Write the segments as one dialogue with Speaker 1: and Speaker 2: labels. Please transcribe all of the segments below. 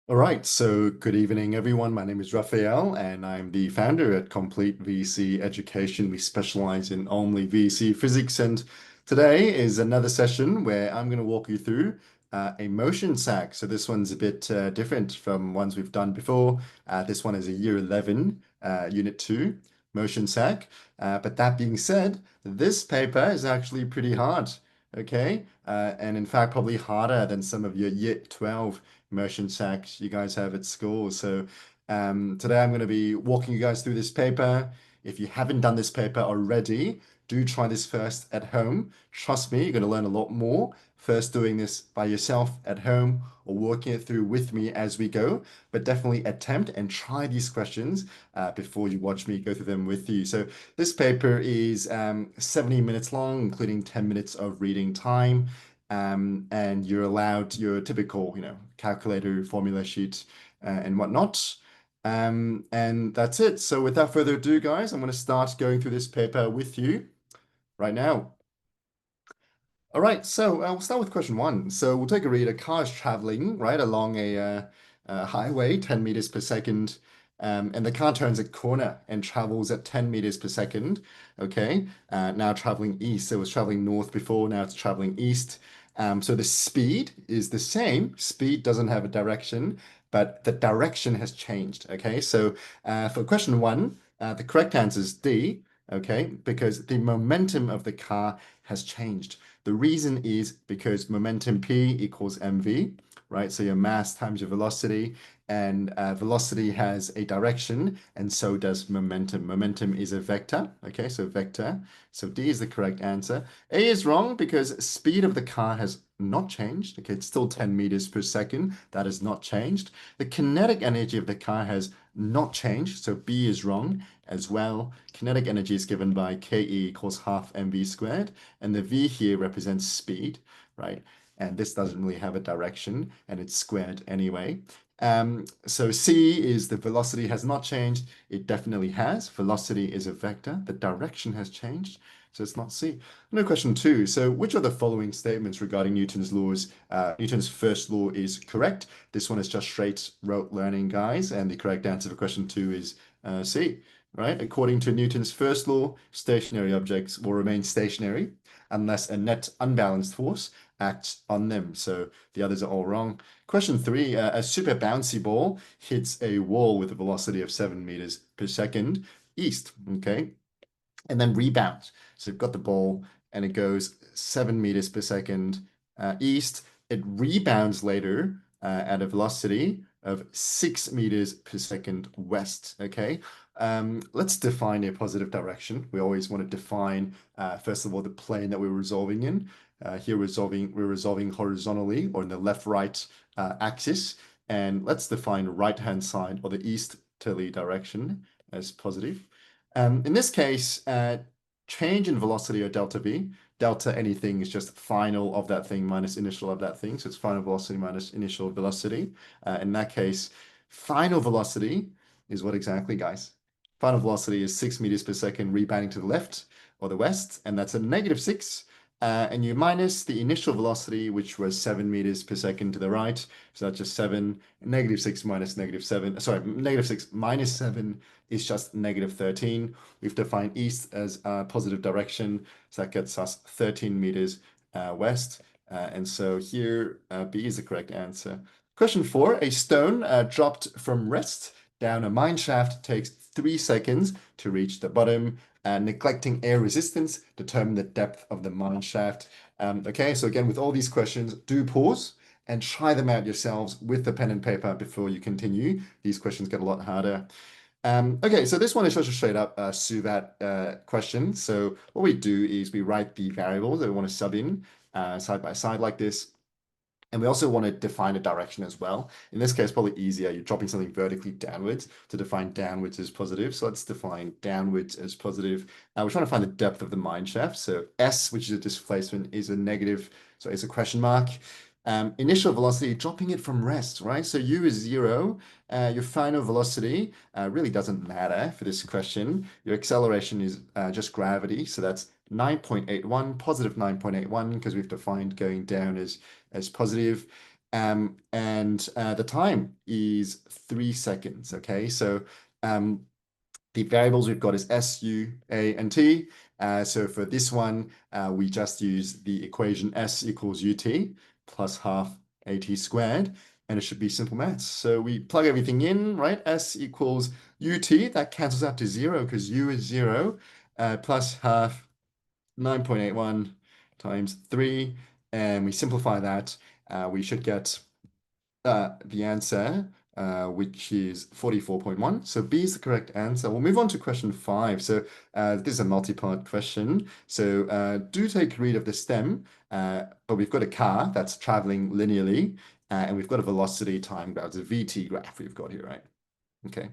Speaker 1: All right, so good evening, everyone. My name is Raphael, and I'm the founder at Complete VC Education. We specialize in only VC physics, and today is another session where I'm going to walk you through a motion SAC. So this one's a bit different from ones we've done before. This one is a Year 11, Unit 2 motion SAC. But that being said, this paper is actually pretty hard, okay? And in fact, probably harder than some of your Year 12 motion SACs you guys have at school. So today I'm going to be walking you guys through this paper. If you haven't done this paper already, do try this first at home. Trust me, you're going to learn a lot more first doing this by yourself at home or working it through with me as we go. But definitely attempt and try these questions before you watch me go through them with you. So this paper is 70 minutes long, including 10 minutes of reading time. And you're allowed your typical, calculator, formula sheet, and whatnot. And that's it. So without further ado, guys, I'm going to start going through this paper with you right now. All right, so we'll start with question one. So we'll take a read. A car is traveling right along a highway, 10 meters per second, and the car turns a corner and travels at 10 meters per second. Okay, now traveling east. So it was traveling north before, now it's traveling east. So the speed is the same. Speed doesn't have a direction, but the direction has changed. Okay, so for question one, the correct answer is D. Okay, because the momentum of the car has changed. The reason is because momentum P equals mv, right? So your mass times your velocity, and velocity has a direction, and so does momentum. Momentum is a vector, okay? So vector. So D is the correct answer. A is wrong because speed of the car has not changed. Okay, it's still 10 meters per second. That has not changed. The kinetic energy of the car has not changed. So B is wrong as well. Kinetic energy is given by Ke equals half mv squared. And the V here represents speed, right? And this doesn't really have a direction and it's squared anyway. So C is the velocity has not changed. It definitely has. Velocity is a vector. The direction has changed. So it's not C. No, question two. So which of the following statements regarding Newton's laws, Newton's first law is correct? This one is just straight rote learning, guys. And the correct answer for question two is C, right? According to Newton's first law, stationary objects will remain stationary unless a net unbalanced force acts on them. So the others are all wrong. Question three, a super bouncy ball hits a wall with a velocity of 7 meters per second east, okay? And then rebounds. So you've got the ball and it goes 7 meters per second east. It rebounds later at a velocity of 6 meters per second west, okay? Let's define a positive direction. We always want to define, first of all, the plane that we're resolving in. Here we're resolving horizontally or in the left-right axis. And let's define right-hand side or the easterly direction as positive. In this case, change in velocity or delta V. Delta anything is just final of that thing minus initial of that thing. So it's final velocity minus initial velocity. In that case, final velocity is what exactly, guys? Final velocity is 6 meters per second rebounding to the left or the west, and that's a -6. And you minus the initial velocity, which was 7 meters per second to the right. So that's just 7. -6 minus -7. Sorry, -6 minus 7 is just -13. We've defined east as a positive direction. So that gets us 13 meters west. And so here, B is the correct answer. Question 4, a stone dropped from rest down a mine shaft takes 3 seconds to reach the bottom. Neglecting air resistance, determine the depth of the mine shaft. Okay, so again, with all these questions, do pause and try them out yourselves with the pen and paper before you continue. These questions get a lot harder. Okay, so this one is just a straight up SUVAT question. So what we do is we write the variables that we want to sub in side by side like this. And we also want to define a direction as well. In this case, probably easier. You're dropping something vertically downwards to define downwards as positive. So let's define downwards as positive. We're trying to find the depth of the mine shaft. So S, which is a displacement, is a negative. So it's a question mark. Initial velocity, dropping it from rest, right? So U is 0. Your final velocity really doesn't matter for this question. Your acceleration is just gravity. So that's 9.81, positive 9.81, because we've defined going down as positive. and the time is 3 seconds. Okay, so the variables we've got is S, U, A, and T. So for this one, we just use the equation S equals UT plus half AT squared, and it should be simple maths. So we plug everything in, right? S equals UT, that cancels out to 0 because U is 0, plus half 9.81 times 3, and we simplify that. We should get the answer, which is 44.1. So B is the correct answer. We'll move on to question 5. So this is a multi-part question. So do take a read of the stem, but we've got a car that's traveling linearly, and we've got a velocity time graph. It's a VT graph we've got here, right? Okay.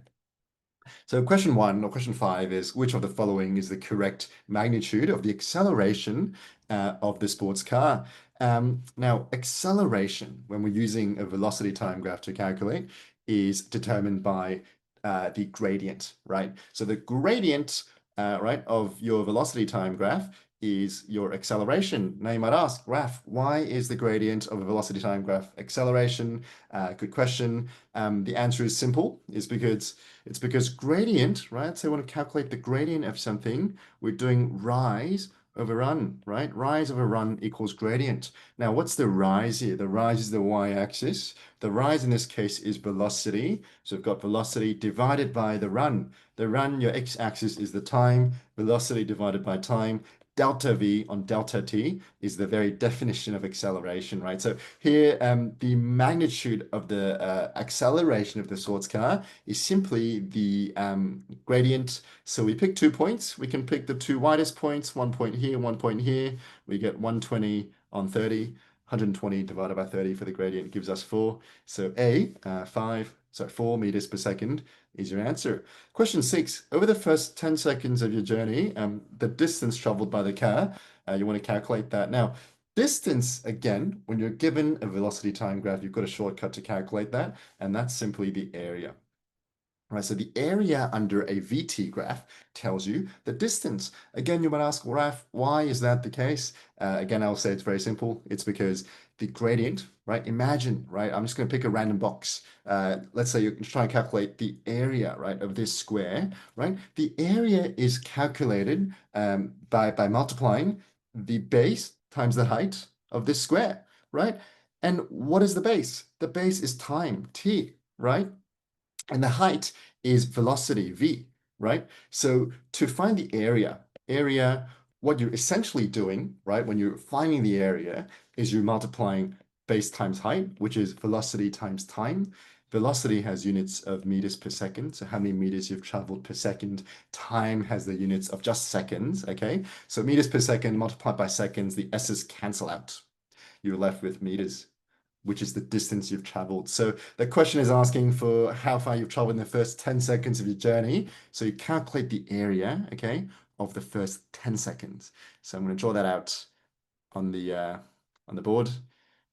Speaker 1: So question 1 or question 5 is, which of the following is the correct magnitude of the acceleration of the sports car? Now, acceleration, when we're using a velocity time graph to calculate, is determined by the gradient, right? So the gradient, right, of your velocity time graph is your acceleration. Now you might ask, Raph, why is the gradient of a velocity time graph acceleration? Good question. The answer is simple. It's because gradient, right? So we want to calculate the gradient of something. We're doing rise over run, right? Rise over run equals gradient. Now, what's the rise here? The rise is the y-axis. The rise in this case is velocity. So we've got velocity divided by the run. The run, your x-axis is the time. Velocity divided by time. Delta V on delta T is the very definition of acceleration, right? So here, the magnitude of the acceleration of the sports car is simply the gradient. So we pick 2 points. We can pick the 2 widest points, 1 point here, 1 point here. We get 120 on 30. 120 divided by 30 for the gradient gives us 4. So A, 4 meters per second is your answer. Question 6, over the first 10 seconds of your journey, the distance traveled by the car, you want to calculate that. Now, distance, again, when you're given a velocity time graph, you've got a shortcut to calculate that, and that's simply the area. Right, so the area under a VT graph tells you the distance. Again, you might ask, Raph, why is that the case? Again, I'll say it's very simple. It's because the gradient, right? Imagine, right? I'm just going to pick a random box. Let's say you're trying to calculate the area, right, of this square, right? The area is calculated by multiplying the base times the height of this square, right? And what is the base? The base is time, t, right? And the height is velocity, v, right? So to find the area, what you're essentially doing, right, when you're finding the area, is you're multiplying base times height, which is velocity times time. Velocity has units of meters per second, so how many meters you've traveled per second. Time has the units of just seconds, okay? So meters per second multiplied by seconds, the s's cancel out. You're left with meters, which is the distance you've traveled. So the question is asking for how far you've traveled in the first 10 seconds of your journey. So you calculate the area, okay, of the first 10 seconds. So I'm going to draw that out on the board.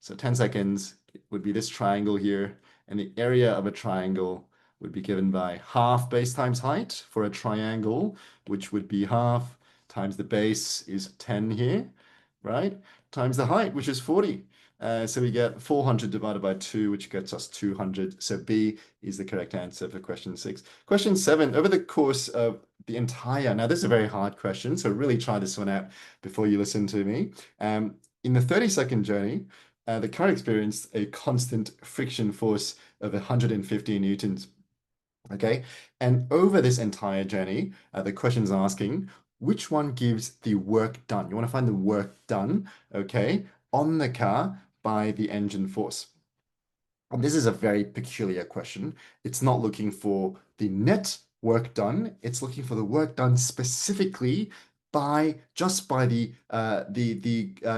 Speaker 1: So 10 seconds would be this triangle here, and the area of a triangle would be given by half base times height for a triangle, which would be half times the base is 10 here, right? Times the height, which is 40. So we get 400 divided by 2, which gets us 200. So B is the correct answer for question 6. Question 7, over the course of the entire, now this is a very hard question, so really try this one out before you listen to me. In the 30-second journey, the car experienced a constant friction force of 150 newtons. Okay, and over this entire journey, the question is asking, which one gives the work done? You want to find the work done, okay, on the car by the engine force. And this is a very peculiar question. It's not looking for the net work done. It's looking for the work done specifically by the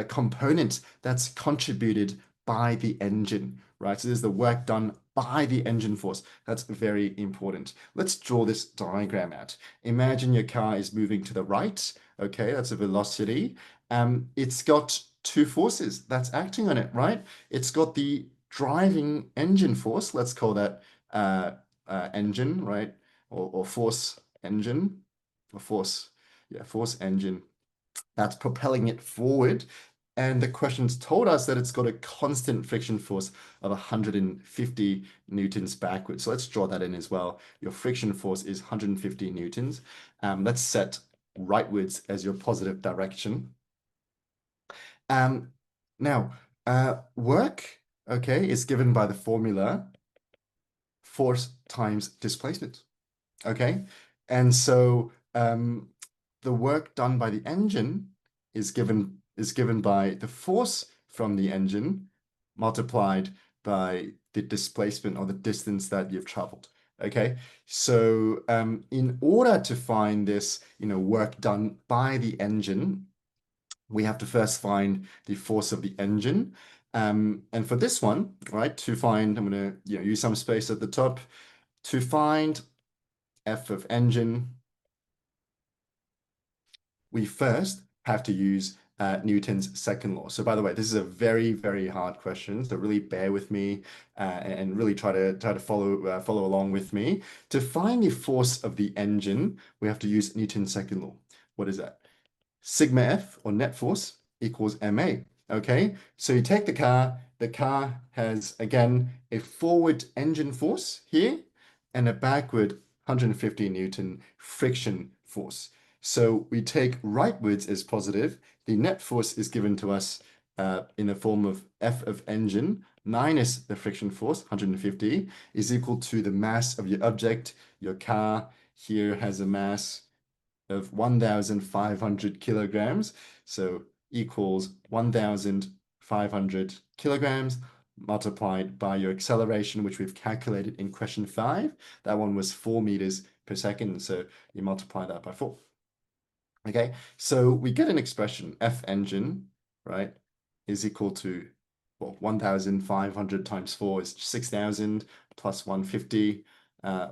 Speaker 1: component that's contributed by the engine, right? So there's the work done by the engine force. That's very important. Let's draw this diagram out. Imagine your car is moving to the right. Okay, that's a velocity. It's got 2 forces that's acting on it, right? It's got the driving engine force. Let's call that engine, right? Or force engine, or force engine that's propelling it forward. And the questions told us that it's got a constant friction force of 150 newtons backwards. So let's draw that in as well. Your friction force is 150 newtons. Let's set rightwards as your positive direction. Um, now, work, okay, is given by the formula force times displacement, okay? And so the work done by the engine is given by the force from the engine multiplied by the displacement or the distance that you've traveled. Okay, so in order to find this, work done by the engine, we have to first find the force of the engine. And for this one, right, to find, I'm going to use some space at the top to find F of engine. We first have to use Newton's second law. So by the way, this is a very, very hard question. So really bear with me and really try to follow along with me. To find the force of the engine, we have to use Newton's second law. What is that? Sigma F, or net force, equals ma. Okay, so you take the car has, again, a forward engine force here and a backward 150 Newton friction force. So we take rightwards as positive. The net force is given to us in the form of F of engine minus the friction force, 150, is equal to the mass of your object. Your car here has a mass of 1,500 kilograms. So equals 1,500 kilograms multiplied by your acceleration, which we've calculated in question 5. That one was 4 meters per second. So you multiply that by 4. Okay, so we get an expression, F engine, right, is equal to, well, 1,500 times 4 is 6,000 plus 150,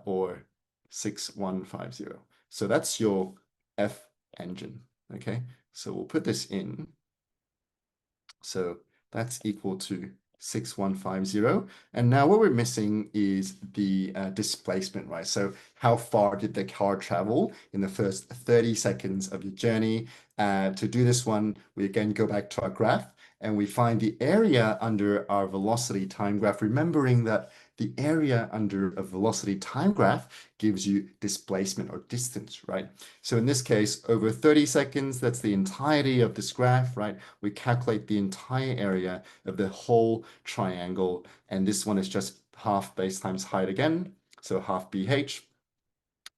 Speaker 1: or 6,150. So that's your F engine, okay? So we'll put this in. So that's equal to 6,150. And now what we're missing is the displacement, right? So how far did the car travel in the first 30 seconds of your journey? To do this one, we again go back to our graph and we find the area under our velocity time graph, remembering that the area under a velocity time graph gives you displacement or distance, right? So in this case, over 30 seconds, that's the entirety of this graph, right? We calculate the entire area of the whole triangle, and this one is just half base times height again, so half BH,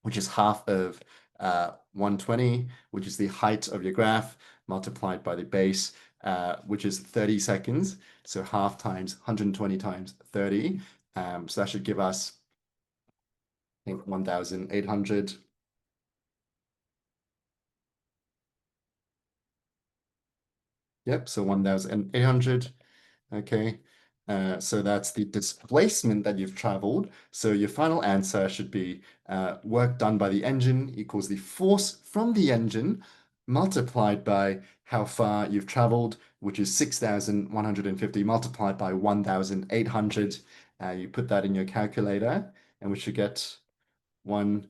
Speaker 1: which is half of 120, which is the height of your graph, multiplied by the base, which is 30 seconds. So half times 120 times 30. So that should give us, I think, 1,800. Yep, so 1,800. Okay. So that's the displacement that you've traveled. So your final answer should be work done by the engine equals the force from the engine multiplied by how far you've traveled, which is 6,150 multiplied by 1,800. You put that in your calculator, and we should get 11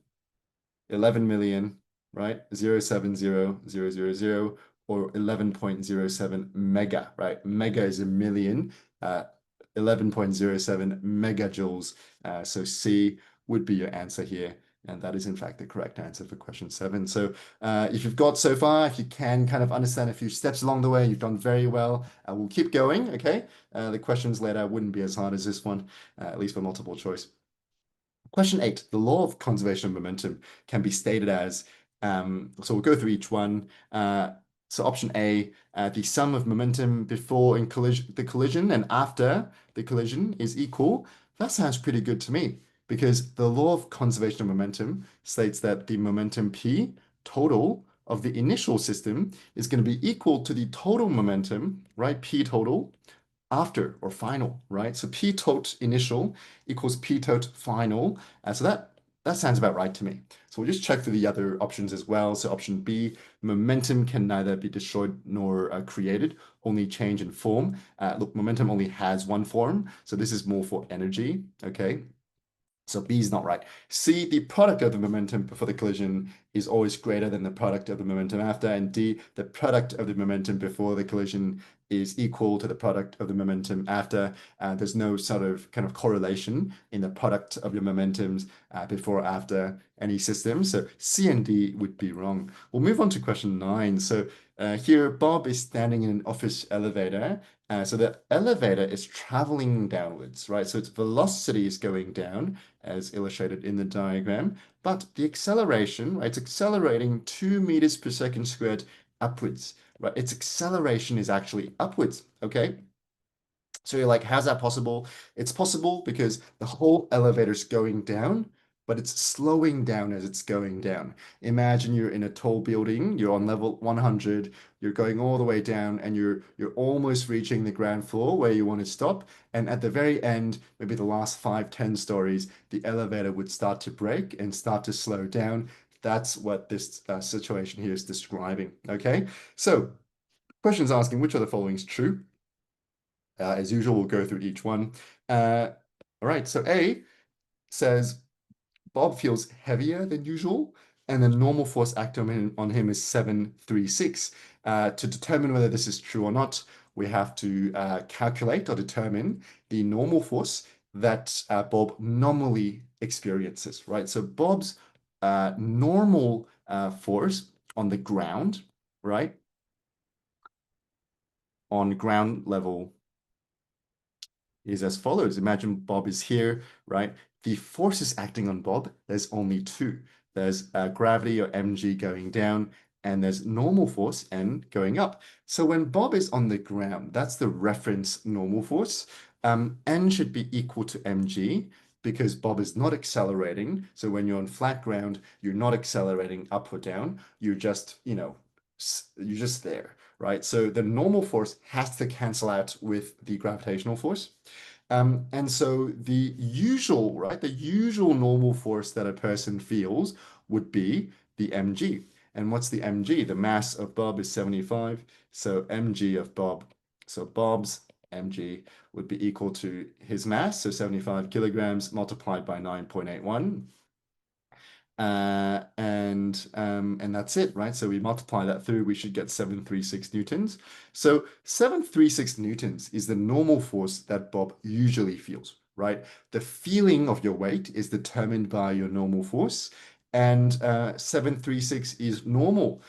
Speaker 1: million, right? 0.70000, or 11.07 mega, right? Mega is a million, 11.07 megajoules. So C would be your answer here. And that is, in fact, the correct answer for question 7. So if you've got so far, if you can kind of understand a few steps along the way, you've done very well. We'll keep going, okay? The questions later wouldn't be as hard as this one, at least for multiple choice. Question 8, the law of conservation of momentum can be stated as, so we'll go through each one. So option A, the sum of momentum before the collision and after the collision is equal. That sounds pretty good to me, because the law of conservation of momentum states that the momentum P total of the initial system is going to be equal to the total momentum, right? P total after, or final, right? So P tot initial equals P tot final. So that sounds about right to me. So we'll just check through the other options as well. So option B, momentum can neither be destroyed nor created, only change in form. Look, momentum only has one form, so this is more for energy, okay? So B is not right. C, the product of the momentum before the collision is always greater than the product of the momentum after. And D, the product of the momentum before the collision is equal to the product of the momentum after. There's no sort of kind of correlation in the product of your momentums before or after any system. So C and D would be wrong. We'll move on to question 9. So here, Bob is standing in an office elevator. So the elevator is traveling downwards, right? So its velocity is going down, as illustrated in the diagram, but the acceleration, right? It's accelerating 2 meters per second squared upwards, right? Its acceleration is actually upwards, okay? So you're like, how's that possible? It's possible because the whole elevator is going down, but it's slowing down as it's going down. Imagine you're in a tall building, you're on level 100, you're going all the way down, and you're almost reaching the ground floor where you want to stop. And at the very end, maybe the last 5, 10 stories, the elevator would start to brake and start to slow down. That's what this situation here is describing. Okay, so questions asking which of the following is true? As usual, we'll go through each one. All right, so A says Bob feels heavier than usual, and the normal force acting on him is 736. To determine whether this is true or not, we have to calculate or determine the normal force that Bob normally experiences, right? So Bob's normal force on the ground, right? On ground level is as follows. Imagine Bob is here, right? The forces acting on Bob, there's only two. There's gravity or mg going down, and there's normal force, N, going up. So when Bob is on the ground, that's the reference normal force. N should be equal to mg because Bob is not accelerating. So when you're on flat ground, you're not accelerating up or down. You're just, you're just there, right? So the normal force has to cancel out with the gravitational force. And so the usual, right, the usual normal force that a person feels would be the mg. And what's the mg? The mass of Bob is 75. So mg of Bob, so Bob's mg would be equal to his mass, so 75 kilograms multiplied by 9.81. And that's it, right? So we multiply that through, we should get 736 newtons. So 736 newtons is the normal force that Bob usually feels, right? The feeling of your weight is determined by your normal force, and 736 is normal.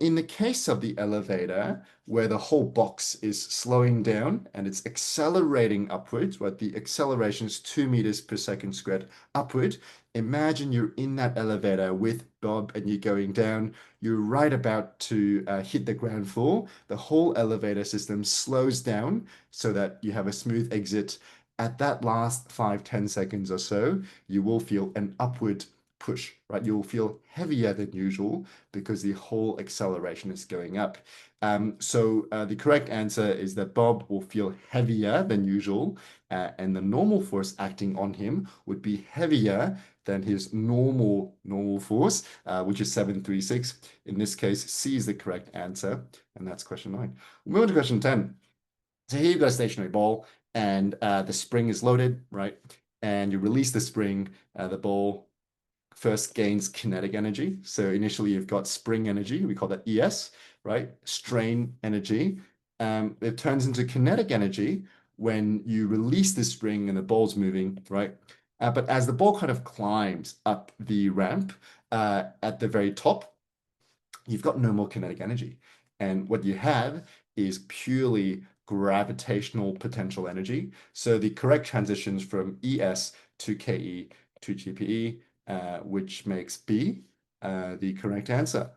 Speaker 1: In the case of the elevator, where the whole box is slowing down and it's accelerating upwards, right? The acceleration is 2 meters per second squared upward. Imagine you're in that elevator with Bob and you're going down. You're right about to hit the ground floor. The whole elevator system slows down so that you have a smooth exit. At that last 5, 10 seconds or so, you will feel an upward push, right? You'll feel heavier than usual because the whole acceleration is going up. So the correct answer is that Bob will feel heavier than usual, and the normal force acting on him would be heavier than his normal force, which is 736. In this case, C is the correct answer, and that's question 9. We'll move on to question 10. So here you've got a stationary ball, and the spring is loaded, right? And you release the spring, the ball first gains kinetic energy. So initially you've got spring energy, we call that ES, right? Strain energy. It turns into kinetic energy when you release the spring and the ball's moving, right? But as the ball kind of climbs up the ramp at the very top, you've got no more kinetic energy. And what you have is purely gravitational potential energy. So the correct transitions from ES to KE to GPE, which makes B the correct answer.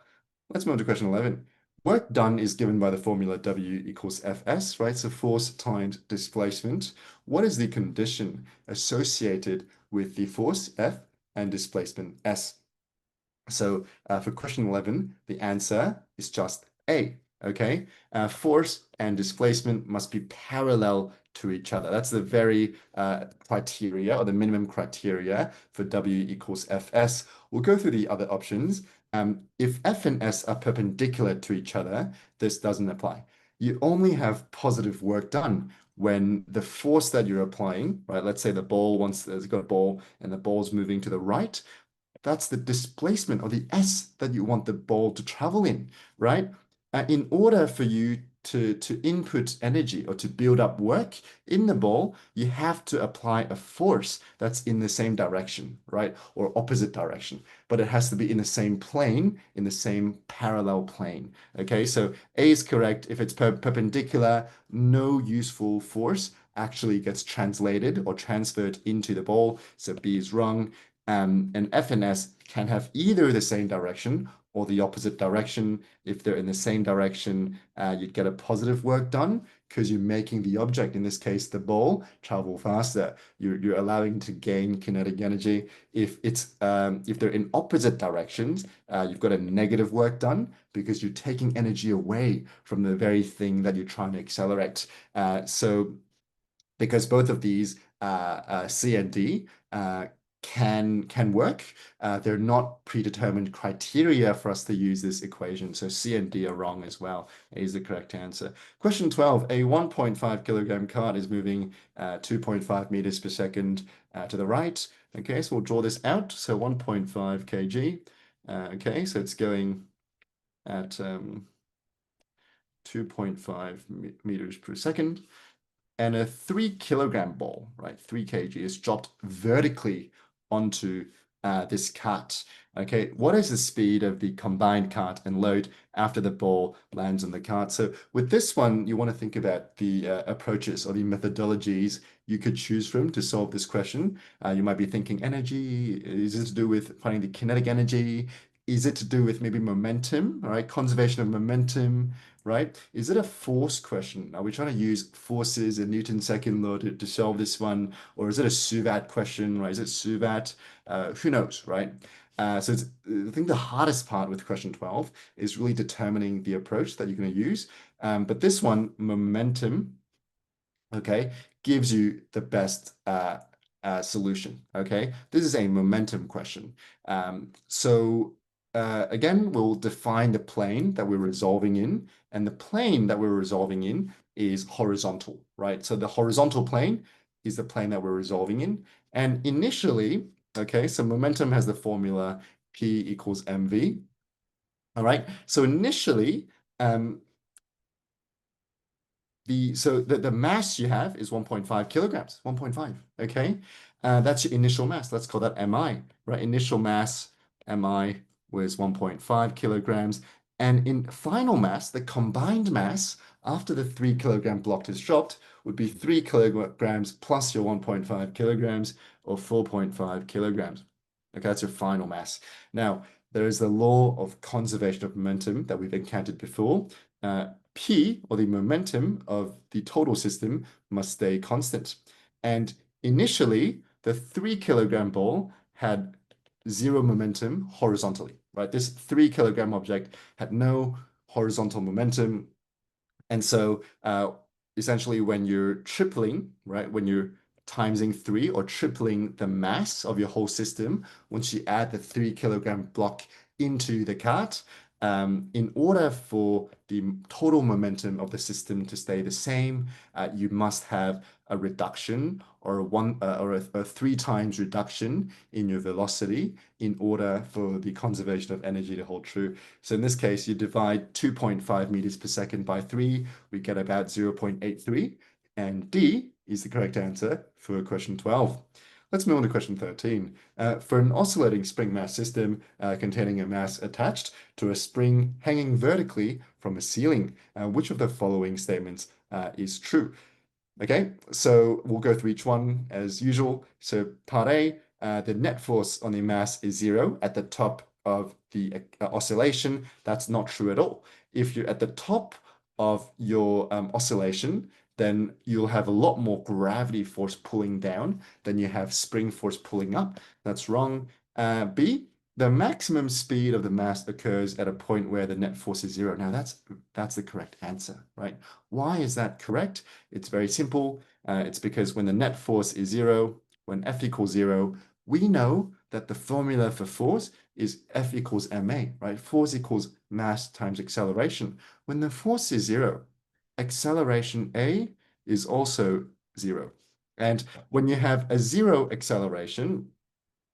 Speaker 1: Let's move on to question 11. Work done is given by the formula W equals Fs, right? So force times displacement. What is the condition associated with the force F and displacement S? So for question 11, the answer is just A, okay? Force and displacement must be parallel to each other. That's the very criteria, or the minimum criteria for W equals Fs. We'll go through the other options. If F and S are perpendicular to each other, this doesn't apply. You only have positive work done when the force that you're applying, right? Let's say the ball, once there's got a ball and the ball's moving to the right, that's the displacement, or the S, that you want the ball to travel in, right? In order for you to input energy or to build up work in the ball, you have to apply a force that's in the same direction, right? Or opposite direction. But it has to be in the same plane, in the same parallel plane. Okay, so A is correct. If it's perpendicular, no useful force actually gets translated or transferred into the ball. So B is wrong. And F and S can have either the same direction or the opposite direction. If they're in the same direction, you'd get a positive work done because you're making the object, in this case, the ball, travel faster. You're allowing to gain kinetic energy. If they're in opposite directions, you've got a negative work done because you're taking energy away from the very thing that you're trying to accelerate. So because both of these C and D can work. They're not predetermined criteria for us to use this equation. So C and D are wrong as well. A is the correct answer. Question 12, a 1.5 kilogram cart is moving 2.5 meters per second to the right. Okay, so we'll draw this out. So 1.5 kg. Okay, so it's going at 2.5 meters per second. And a 3 kilogram ball, right, 3 kg, is dropped vertically onto this cart. Okay, what is the speed of the combined cart and load after the ball lands on the cart? So with this one, you want to think about the approaches or the methodologies you could choose from to solve this question. You might be thinking energy, is it to do with finding the kinetic energy? Is it to do with maybe momentum, all right, conservation of momentum, right? Is it a force question? Are we trying to use forces and Newton's second law to solve this one? Or is it a Suvat question, right? Is it Suvat? Who knows, right? So I think the hardest part with question 12 is really determining the approach that you're going to use. But this one, momentum, okay, gives you the best solution, okay? This is a momentum question. Again, we'll define the plane that we're resolving in, and the plane that we're resolving in is horizontal, right? So the horizontal plane is the plane that we're resolving in. And initially, okay, so momentum has the formula P equals mv. All right, so initially, the mass you have is 1.5 kilograms, 1.5, okay? That's your initial mass. Let's call that mi, right? Initial mass, mi, was 1.5 kilograms. And in final mass, the combined mass after the 3 kilogram block is dropped would be 3 kilograms plus your 1.5 kilograms, or 4.5 kilograms. Okay, that's your final mass. Now, there is the law of conservation of momentum that we've encountered before. P, or the momentum of the total system, must stay constant. And initially, the 3 kilogram ball had 0 momentum horizontally, right? This 3 kilogram object had no horizontal momentum. And so essentially when you're tripling, right, when you're timesing 3 or tripling the mass of your whole system, once you add the 3 kilogram block into the cart, in order for the total momentum of the system to stay the same, you must have a reduction or a 3 times reduction in your velocity in order for the conservation of energy to hold true. So in this case, you divide 2.5 meters per second by 3, we get about 0.83, and D is the correct answer for question 12. Let's move on to question 13. For an oscillating spring mass system containing a mass attached to a spring hanging vertically from a ceiling, which of the following statements is true? Okay, so we'll go through each one as usual. So part A, the net force on the mass is 0 at the top of the oscillation. That's not true at all. If you're at the top of your oscillation, then you'll have a lot more gravity force pulling down than you have spring force pulling up. That's wrong. B, the maximum speed of the mass occurs at a point where the net force is 0. Now that's the correct answer, right? Why is that correct? It's very simple. It's because when the net force is 0, when F equals 0, we know that the formula for force is F equals ma, right? Force equals mass times acceleration. When the force is 0, acceleration A is also 0. And when you have a 0 acceleration,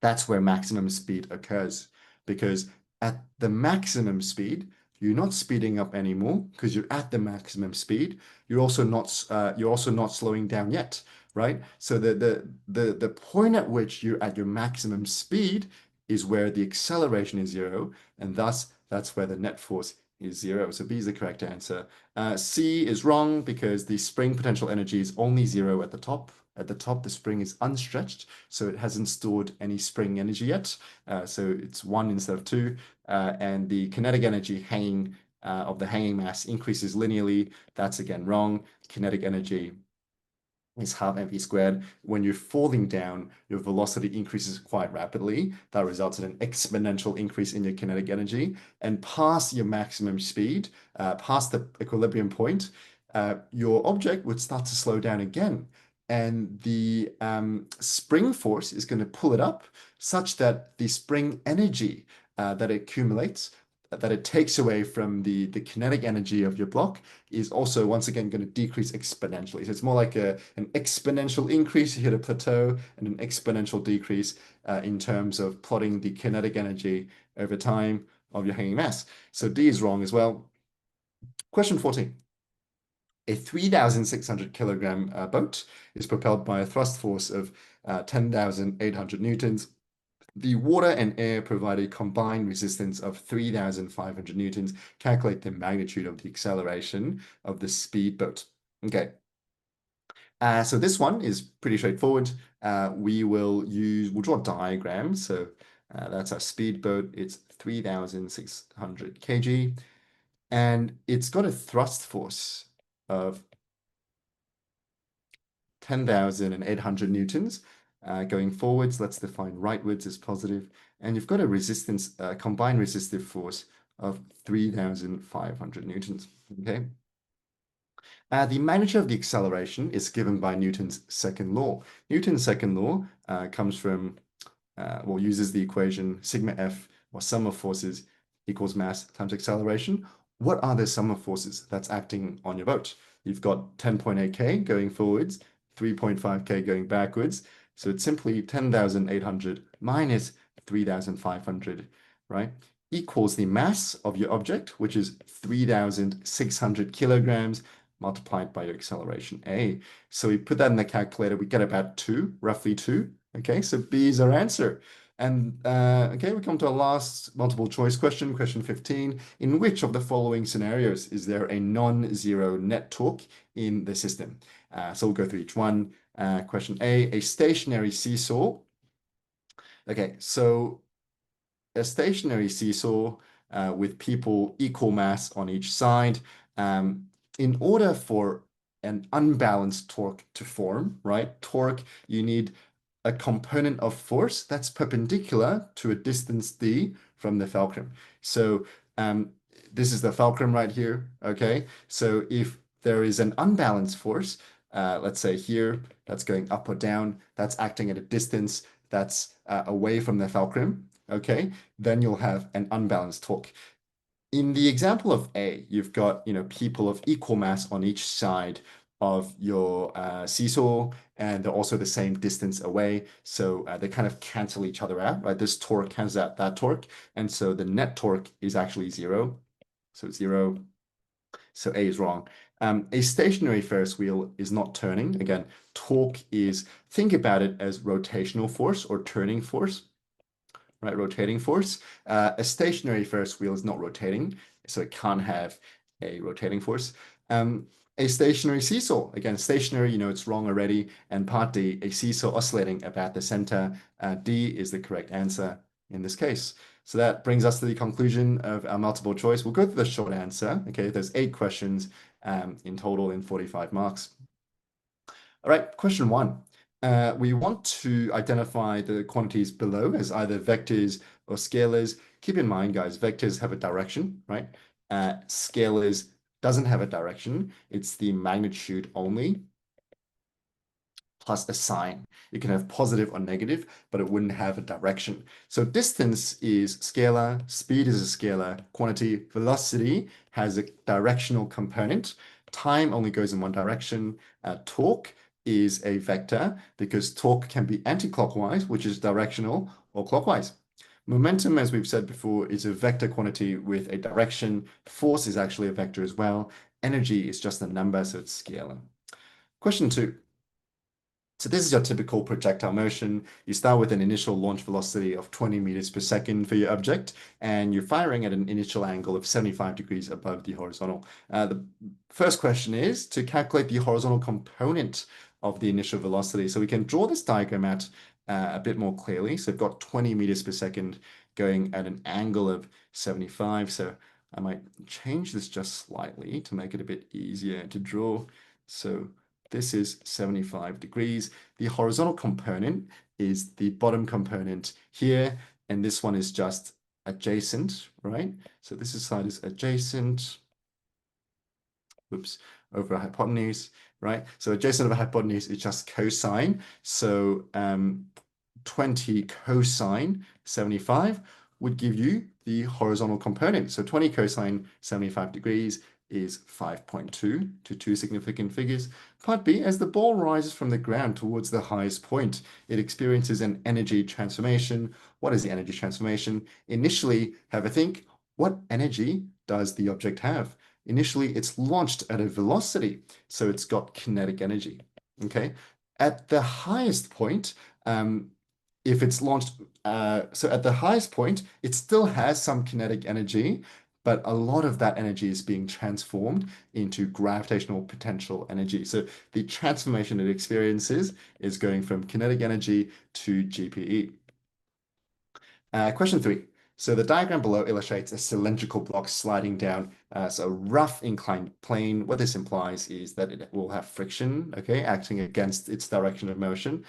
Speaker 1: that's where maximum speed occurs, because at the maximum speed,
Speaker 2: you're not speeding up anymore because you're at the maximum speed. You're also not slowing down yet, right? So the point at which you're at your maximum speed is where the acceleration is zero, and thus that's where the net force is zero. So B is the correct answer. C is wrong because the spring potential energy is only zero at the top. At the top, the spring is unstretched, so it hasn't stored any spring energy yet. So it's one instead of two. And the kinetic energy of the hanging mass increases linearly. That's again wrong. Kinetic energy is half mv squared. When you're falling down, your velocity increases quite rapidly. That results in an exponential increase in your kinetic energy. And past your maximum speed, past the equilibrium point, your object would start to slow down again. And the spring force is going to pull it up such that the spring energy that it accumulates, that it takes away from the kinetic energy of your block is also once again going to decrease exponentially. So it's more like an exponential increase, you hit a plateau, and an exponential decrease in terms of plotting the kinetic energy over time of your hanging mass. So D is wrong as well. Question 14. A 3,600 kilogram boat is propelled by a thrust force of 10,800 newtons. The water and air provide a combined resistance of 3,500 newtons. Calculate the magnitude of the acceleration of the speedboat. Okay. So this one is pretty straightforward. We'll draw a diagram. So that's our speedboat. It's 3,600 kg. And it's got a thrust force of 10,800 newtons. Going forwards, let's define rightwards as positive. And you've got a resistance, combined resistive force of 3,500 newtons. Okay. The magnitude of the acceleration is given by Newton's second law. Newton's second law comes from, uses the equation sigma F, or sum of forces, equals mass times acceleration. What are the sum of forces that's acting on your boat? You've got 10.8 K going forwards, 3.5 K going backwards. So it's simply 10,800 minus 3,500, right? Equals the mass of your object, which is 3,600 kilograms, multiplied by your acceleration A. So we put that in the calculator, we get about 2, roughly 2. Okay, so B is our answer. And okay, we come to our last multiple choice question, question 15. In which of the following scenarios is there a non-zero net torque in the system? So we'll go through each one. Question A stationary seesaw. Okay, so a stationary seesaw with people equal mass on each side. In order for an unbalanced torque to form, right? Torque, you need a component of force that's perpendicular to a distance d from the fulcrum. So this is the fulcrum right here, okay? So if there is an unbalanced force, let's say here, that's going up or down, that's acting at a distance that's away from the fulcrum, okay? Then you'll have an unbalanced torque. In the example of A, you've got, people of equal mass on each side of your seesaw, and they're also the same distance away. So they kind of cancel each other out, right? This torque cancels out that torque. And so the net torque is actually zero. So it's zero. So A is wrong. A stationary Ferris wheel is not turning. Again, torque is, think about it as rotational force or turning force. Right, rotating force. A stationary Ferris wheel is not rotating, so it can't have a rotating force. A stationary seesaw, again, stationary, it's wrong already. And part D, a seesaw oscillating about the center. D is the correct answer in this case. So that brings us to the conclusion of our multiple choice. We'll go through the short answer. Okay, there's 8 questions in total in 45 marks. All right, question 1. We want to identify the quantities below as either vectors or scalars. Keep in mind, guys, vectors have a direction, right? Scalars doesn't have a direction. It's the magnitude only plus a sign. You can have positive or negative, but it wouldn't have a direction. So distance is scalar, speed is a scalar quantity, velocity has a directional component, time only goes in one direction, torque is a vector because torque can be anti-clockwise, which is directional, or clockwise.
Speaker 1: Momentum, as we've said before, is a vector quantity with a direction. Force is actually a vector as well. Energy is just a number, so it's scalar. Question 2. So this is your typical projectile motion. You start with an initial launch velocity of 20 meters per second for your object, and you're firing at an initial angle of 75 degrees above the horizontal. The first question is to calculate the horizontal component of the initial velocity. So we can draw this diagram out a bit more clearly. So we've got 20 meters per second going at an angle of 75. So I might change this just slightly to make it a bit easier to draw. So this is 75 degrees. The horizontal component is the bottom component here, and this one is just adjacent, right? So this side is adjacent, oops, over hypotenuse, right? So adjacent over hypotenuse is just cosine. So 20 cosine 75 would give you the horizontal component. So 20 cosine 75 degrees is 5.2 to two significant figures. Part B, as the ball rises from the ground towards the highest point, it experiences an energy transformation. What is the energy transformation? Initially, have a think, what energy does the object have? Initially, it's launched at a velocity, so it's got kinetic energy, okay? At the highest point, if it's launched, so at the highest point, it still has some kinetic energy, but a lot of that energy is being transformed into gravitational potential energy. So the transformation it experiences is going from kinetic energy to GPE. Question 3. So the diagram below illustrates a cylindrical block sliding down so a rough inclined plane. What this implies is that it will have friction, okay, acting against its direction of motion.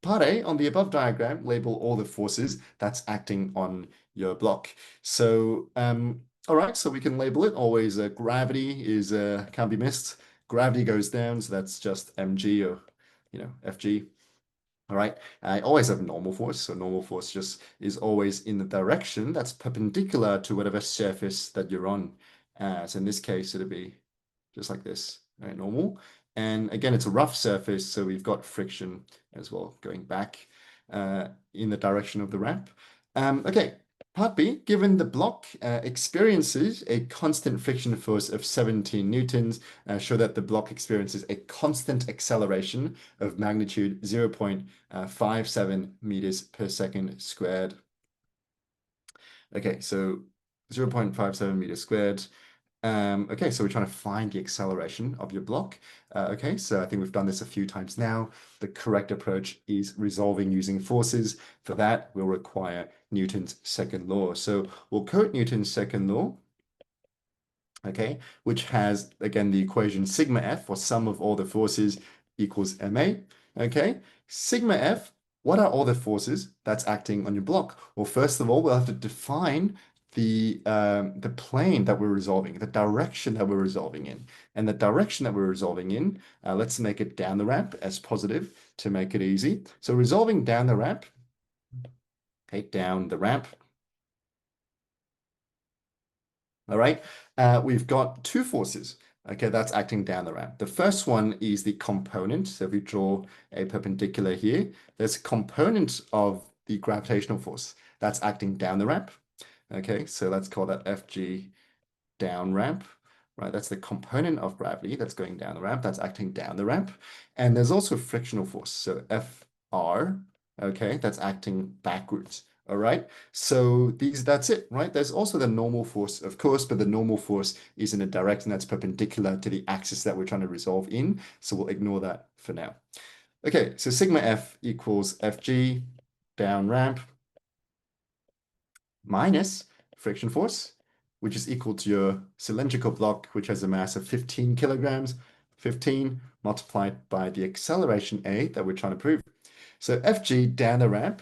Speaker 1: Part A, on the above diagram, label all the forces that's acting on your block. So, all right, so we can label it. Always gravity is can't be missed. Gravity goes down, so that's just mg or FG. All right, I always have normal force. So normal force just is always in the direction that's perpendicular to whatever surface that you're on. So in this case, it'll be just like this, right? Normal. And again, it's a rough surface, so we've got friction as well going back in the direction of the ramp. Okay, part B, given the block experiences a constant friction force of 17 newtons, show that the block experiences a constant acceleration of magnitude 0.57 meters per second squared. Okay, so 0.57 meters squared. Okay, so we're trying to find the acceleration of your block. Okay, so I think we've done this a few times now. The correct approach is resolving using forces. For that, we'll require Newton's second law. So we'll quote Newton's second law, okay, which has, again, the equation sigma F, or sum of all the forces, equals ma. Okay, sigma F, what are all the forces that's acting on your block? Well, first of all, we'll have to define the plane that we're resolving, the direction that we're resolving in. And the direction that we're resolving in, let's make it down the ramp as positive to make it easy. So resolving down the ramp, okay, down the ramp. All right, we've got two forces. Okay, that's acting down the ramp. The first one is the component. So if we draw a perpendicular here, there's a component of the gravitational force that's acting down the ramp. Okay, so let's call that FG down ramp, right? That's the component of gravity that's going down the ramp, that's acting down the ramp. And there's also frictional force, so FR, okay, that's acting backwards. All right, so that's it, right? There's also the normal force, of course, but the normal force is in a direction that's perpendicular to the axis that we're trying to resolve in. So we'll ignore that for now. Okay, so sigma F equals FG down ramp minus friction force, which is equal to your cylindrical block, which has a mass of 15 kilograms, 15 multiplied by the acceleration A that we're trying to prove. So FG down the ramp,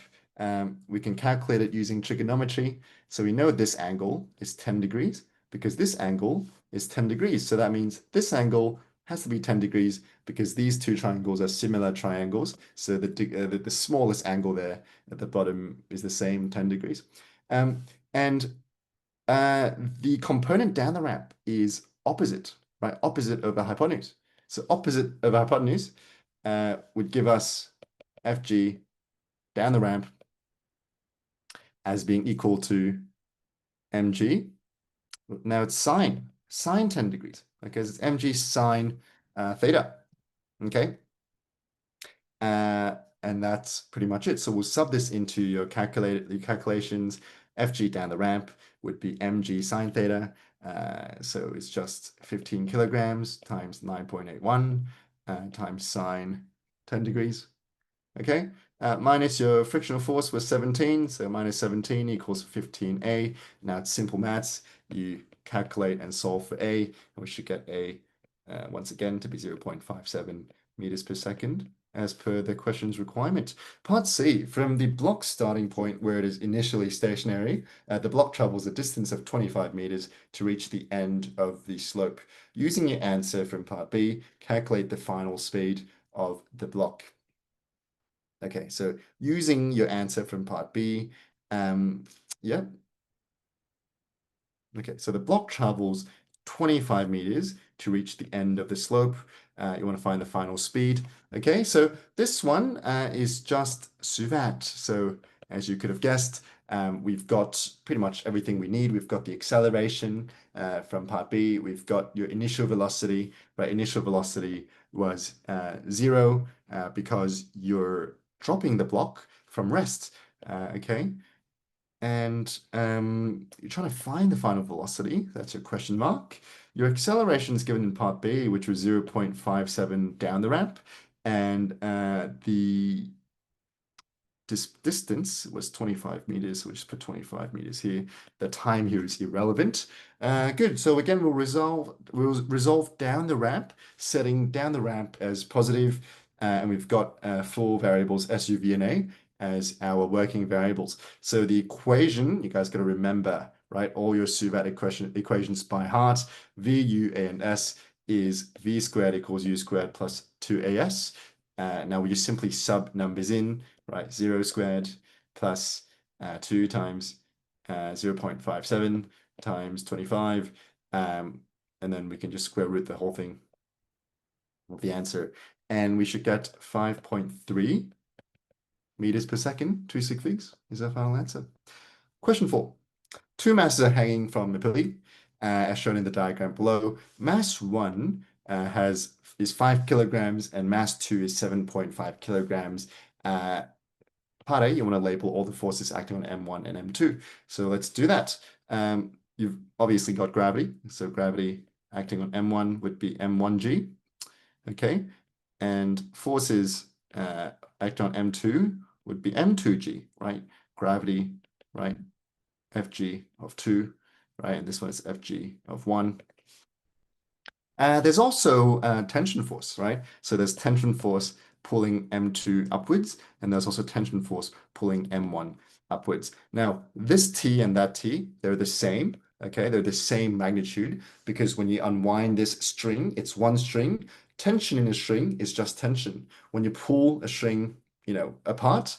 Speaker 1: we can calculate it using trigonometry. So we know this angle is 10 degrees because this angle is 10 degrees. So that means this angle has to be 10 degrees because these two triangles are similar triangles. So the smallest angle there at the bottom is the same 10 degrees. And the component down the ramp is opposite, right? Opposite over hypotenuse. So opposite over hypotenuse would give us FG down the ramp as being equal to mg. Now it's sine 10 degrees, okay? It's mg sine theta, okay? And that's pretty much it. So we'll sub this into your calculations. Fg down the ramp would be mg sine theta. So it's just 15 kilograms times 9.81 times sine 10 degrees. Okay, minus your frictional force was 17, so minus 17 equals 15A. Now it's simple maths. You calculate and solve for A, and we should get A once again to be 0.57 meters per second as per the question's requirement. Part C, from the block starting point where it is initially stationary, the block travels a distance of 25 meters to reach the end of the slope. Using your answer from part B, calculate the final speed of the block. Okay, so using your answer from part B, yeah. Okay, so the block travels 25 meters to reach the end of the slope. You want to find the final speed. Okay, so this one is just suvat. So as you could have guessed, we've got pretty much everything we need. We've got the acceleration from part B. We've got your initial velocity, right? Initial velocity was 0 because you're dropping the block from rest, okay? And you're trying to find the final velocity. That's your question mark. Your acceleration is given in part B, which was 0.57 down the ramp. And the distance was 25 meters, so we'll just put 25 meters here. The time here is irrelevant. Good. So again, we'll resolve down the ramp, setting down the ramp as positive, and we've got 4 variables, S, U, V, and A, as our working variables. So the equation, you guys got to remember, right? All your suvat equations by heart. V, U, A, and S is V squared equals U squared plus 2AS. Now we just simply sub numbers in, right? 0 squared plus 2 times 0.57 times 25. And then we can just square root the whole thing of the answer. And we should get 5.3 meters per second, 2 sig figs is our final answer. Question 4. 2 masses are hanging from a pulley, as shown in the diagram below. Mass 1 is 5 kilograms and mass 2 is 7.5 kilograms. Part A, you want to label all the forces acting on M1 and M2. So let's do that. You've obviously got gravity. So gravity acting on M1 would be M1G. Okay. And forces acting on M2 would be M2G, right? Gravity, right? Fg of 2, right? And this one is Fg of 1. There's also tension force, right? So there's tension force pulling M2 upwards, and there's also tension force pulling M1 upwards. Now, this T and that T, they're the same, okay? They're the same magnitude because when you unwind this string, it's one string. Tension in a string is just tension. When you pull a string, apart,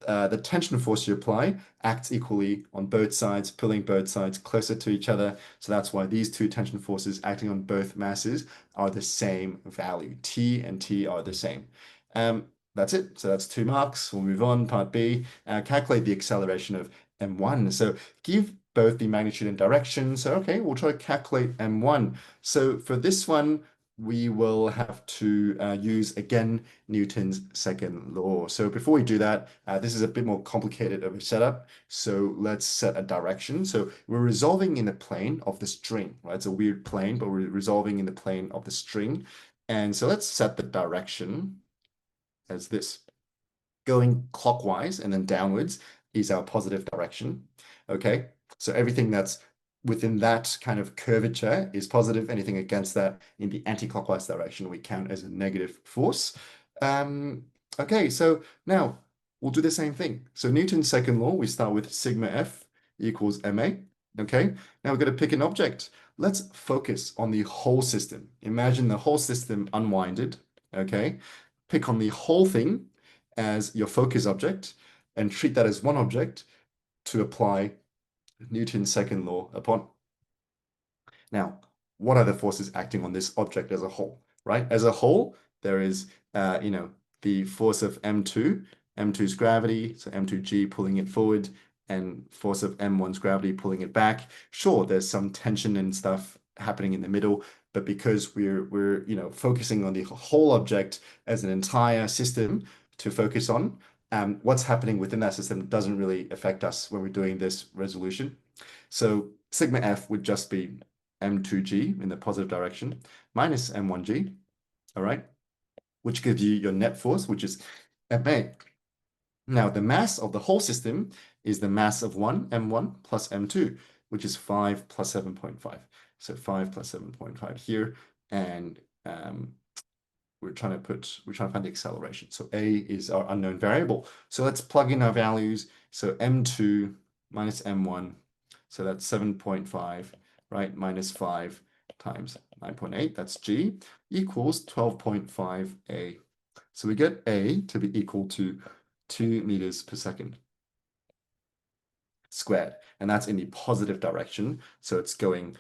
Speaker 1: the tension force you apply acts equally on both sides, pulling both sides closer to each other. So that's why these 2 tension forces acting on both masses are the same value. T and T are the same. That's it. So that's 2 marks. We'll move on. Part B, calculate the acceleration of M1. So give both the magnitude and direction. So, okay, we'll try to calculate M1. So for this one, we will have to use, again, Newton's second law. So before we do that, this is a bit more complicated of a setup. So let's set a direction. So we're resolving in the plane of the string, right? It's a weird plane, but we're resolving in the plane of the string. And so let's set the direction as this. Going clockwise and then downwards is our positive direction, okay? So everything that's within that kind of curvature is positive. Anything against that in the anti-clockwise direction we count as a negative force. Okay, so now we'll do the same thing. So Newton's second law, we start with sigma F equals ma, okay? Now we're going to pick an object. Let's focus on the whole system. Imagine the whole system unwinded, okay? Pick on the whole thing as your focus object and treat that as one object to apply Newton's second law upon. Now, what are the forces acting on this object as a whole, right? As a whole, there is, the force of M2, M2's gravity, so M2G pulling it forward,
Speaker 2: and force of M1's gravity pulling it back. Sure, there's some tension and stuff happening in the middle, but because we're focusing on the whole object as an entire system to focus on, what's happening within that system doesn't really affect us when we're doing this resolution. So sigma F would just be M2G in the positive direction minus M1G, all right, which gives you your net force, which is Ma. Now, the mass of the whole system is the mass of M1 plus M2, which is 5 plus 7.5. So 5 plus 7.5 here, and we're trying to find the acceleration. So A is our unknown variable. So let's plug in our values. So M2 minus M1, so that's 7.5, right, minus 5 times 9.8, that's G, equals 12.5 A. So we get A to be equal to 2 meters per second squared, and that's in the positive direction. So it's going,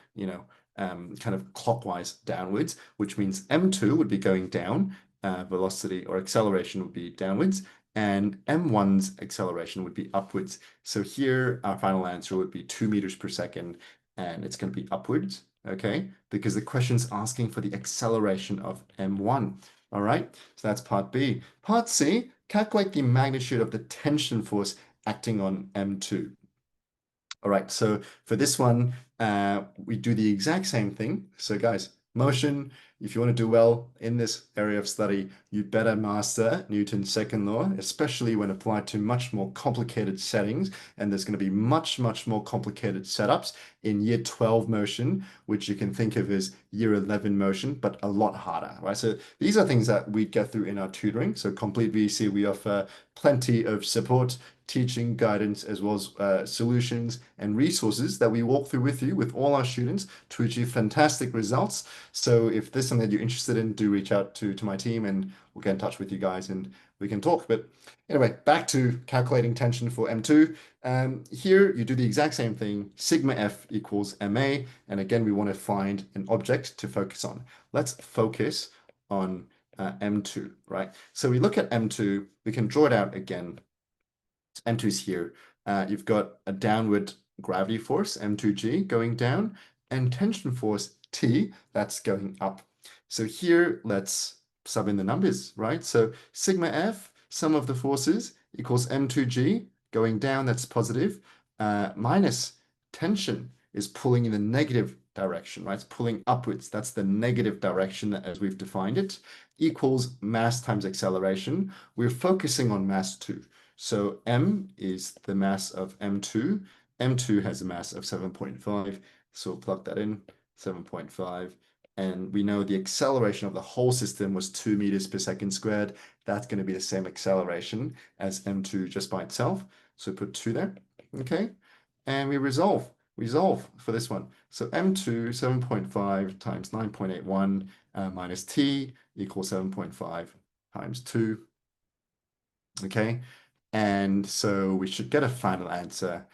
Speaker 2: kind of clockwise downwards, which means M2 would be going down, velocity or acceleration would be downwards, and M1's acceleration would be upwards. So here our final answer would be 2 meters per second, and it's going to be upwards, okay? Because the question's asking for the acceleration of M1. All right, so that's part B. Part C, calculate the magnitude of the tension force acting on M2. All right, so for this one, we do the exact same thing. So guys, motion, if you want to do well in this area of study, you better master Newton's second law, especially when applied to much more complicated settings. And there's going to be much, much more complicated setups in year 12 motion, which you can think of as year 11 motion, but a lot harder, right? So these are things that we get through in our tutoring. So Complete VC, we offer plenty of support, teaching, guidance, as well as solutions and resources that we walk through with you, with all our students, to achieve fantastic results. So if this is something that you're interested in, do reach out to my team and we'll get in touch with you guys and we can talk. But anyway, back to calculating tension for M2. Here you do the exact same thing. Sigma F equals Ma. And again, we want to find an object to focus on. Let's focus on M2, right? So we look at M2, we can draw it out again. M2's here. You've got a downward gravity force, M2G, going down, and tension force, T, that's going up. So here, let's sub in the numbers, right? So sigma F, sum of the forces, equals M2G, going down, that's positive, minus tension is pulling in the negative direction, right? It's pulling upwards. That's the negative direction as we've defined it, equals mass times acceleration. We're focusing on mass 2. So M is the mass of M2. M2 has a mass of 7.5. So we'll plug that in, 7.5. And we know the acceleration of the whole system was 2 meters per second squared. That's going to be the same acceleration as M2 just by itself. So put 2 there, okay? And we resolve for this one. So M2, 7.5 times 9.81 minus T equals 7.5 times 2, okay? And so we should get a final answer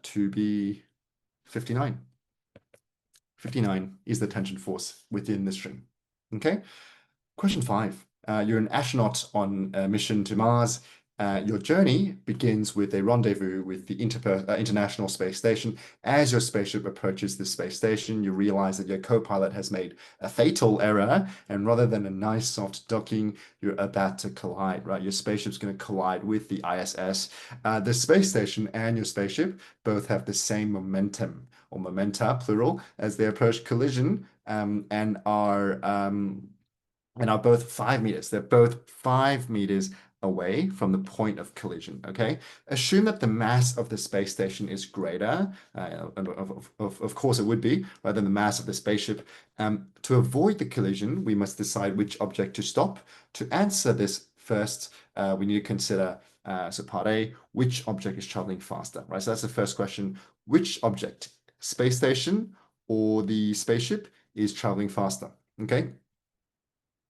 Speaker 2: to be 59. 59 is the tension force within the string. Okay. Question 5. You're an astronaut on a mission to Mars. Your journey begins with a rendezvous with the International Space Station. As your spaceship approaches the space station, you realize that your co-pilot has made a fatal error, and rather than a nice soft docking, you're about to collide, right? Your spaceship's going to collide with the ISS. The space station and your spaceship both have the same momentum, or momenta, plural, as they approach collision, and are both 5 meters. They're both 5 meters away from the point of collision, okay? Assume that the mass of the space station is greater, and of course it would be, rather than the mass of the spaceship. To avoid the collision, we must decide which object to stop. To answer this first, we need to consider, so part A, which object is traveling faster, right? So that's the first question. Which object, space station or the spaceship, is traveling faster, okay?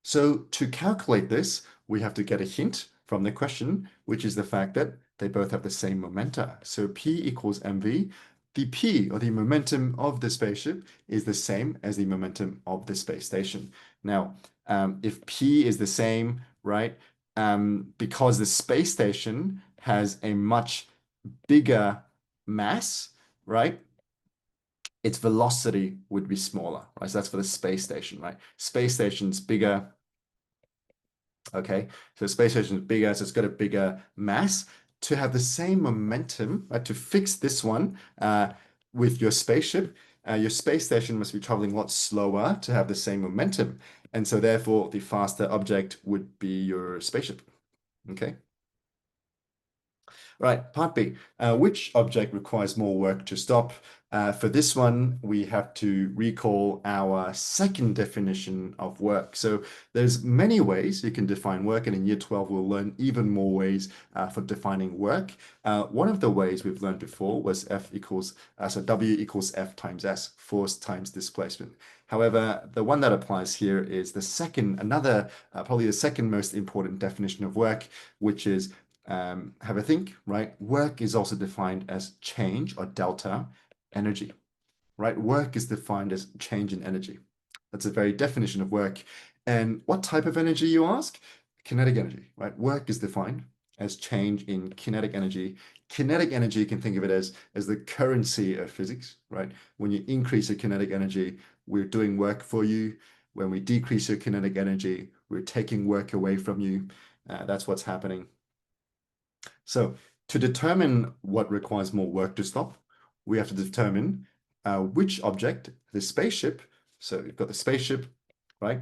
Speaker 2: So to calculate this, we have to get a hint from the question, which is the fact that they both have the same momenta. So P equals mv. The P, or the momentum of the spaceship, is the same as the momentum of the space station. Now, if P is the same, right, because the space station has a much bigger
Speaker 1: mass, right, its velocity would be smaller, right? So that's for the space station, right? Space station's bigger. Okay, so space station is bigger, so it's got a bigger mass. To have the same momentum, right, to fix this one with your spaceship, your space station must be traveling a lot slower to have the same momentum. And so therefore, the faster object would be your spaceship. Okay. Right, part B. Which object requires more work to stop? For this one, we have to recall our second definition of work. So there's many ways you can define work, and in year 12, we'll learn even more ways for defining work. One of the ways we've learned before was W equals F times S, force times displacement. However, the one that applies here is the second, probably the second most important definition of work, which is have a think, right? Work is also defined as change or delta energy, right? Work is defined as change in energy. That's a very definition of work. And what type of energy, you ask? Kinetic energy, right? Work is defined as change in kinetic energy. Kinetic energy, you can think of it as the currency of physics, right? When you increase your kinetic energy, we're doing work for you. When we decrease your kinetic energy, we're taking work away from you. That's what's happening. So to determine what requires more work to stop, we have to determine which object, the spaceship, so we've got the spaceship, right,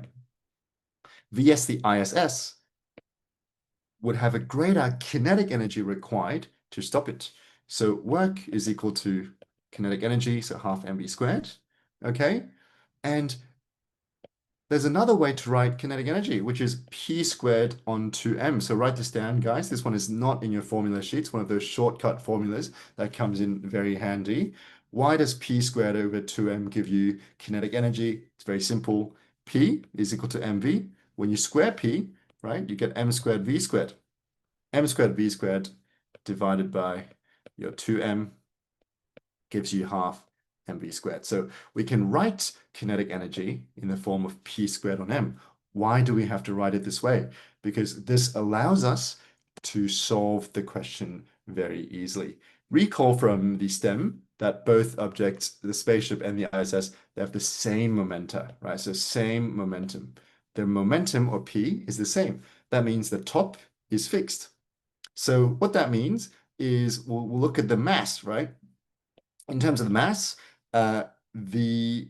Speaker 1: vs the ISS, would have a greater kinetic energy required to stop it. So work is equal to kinetic energy, so half mv squared, okay? And there's another way to write kinetic energy, which is p squared on 2m. So write this down, guys. This one is not in your formula sheets, one of those shortcut formulas that comes in very handy. Why does p squared over 2m give you kinetic energy? It's very simple. P is equal to mv. When you square p, right, you get m squared v squared. M squared v squared divided by your 2m gives you half mv squared. So we can write kinetic energy in the form of p squared on m. Why do we have to write it this way? Because this allows us to solve the question very easily. Recall from the STEM that both objects, the spaceship and the ISS, they have the same momenta, right? So same momentum. Their momentum, or p, is the same. That means the top is fixed. So what that means is we'll look at the mass, right? In terms of the mass, the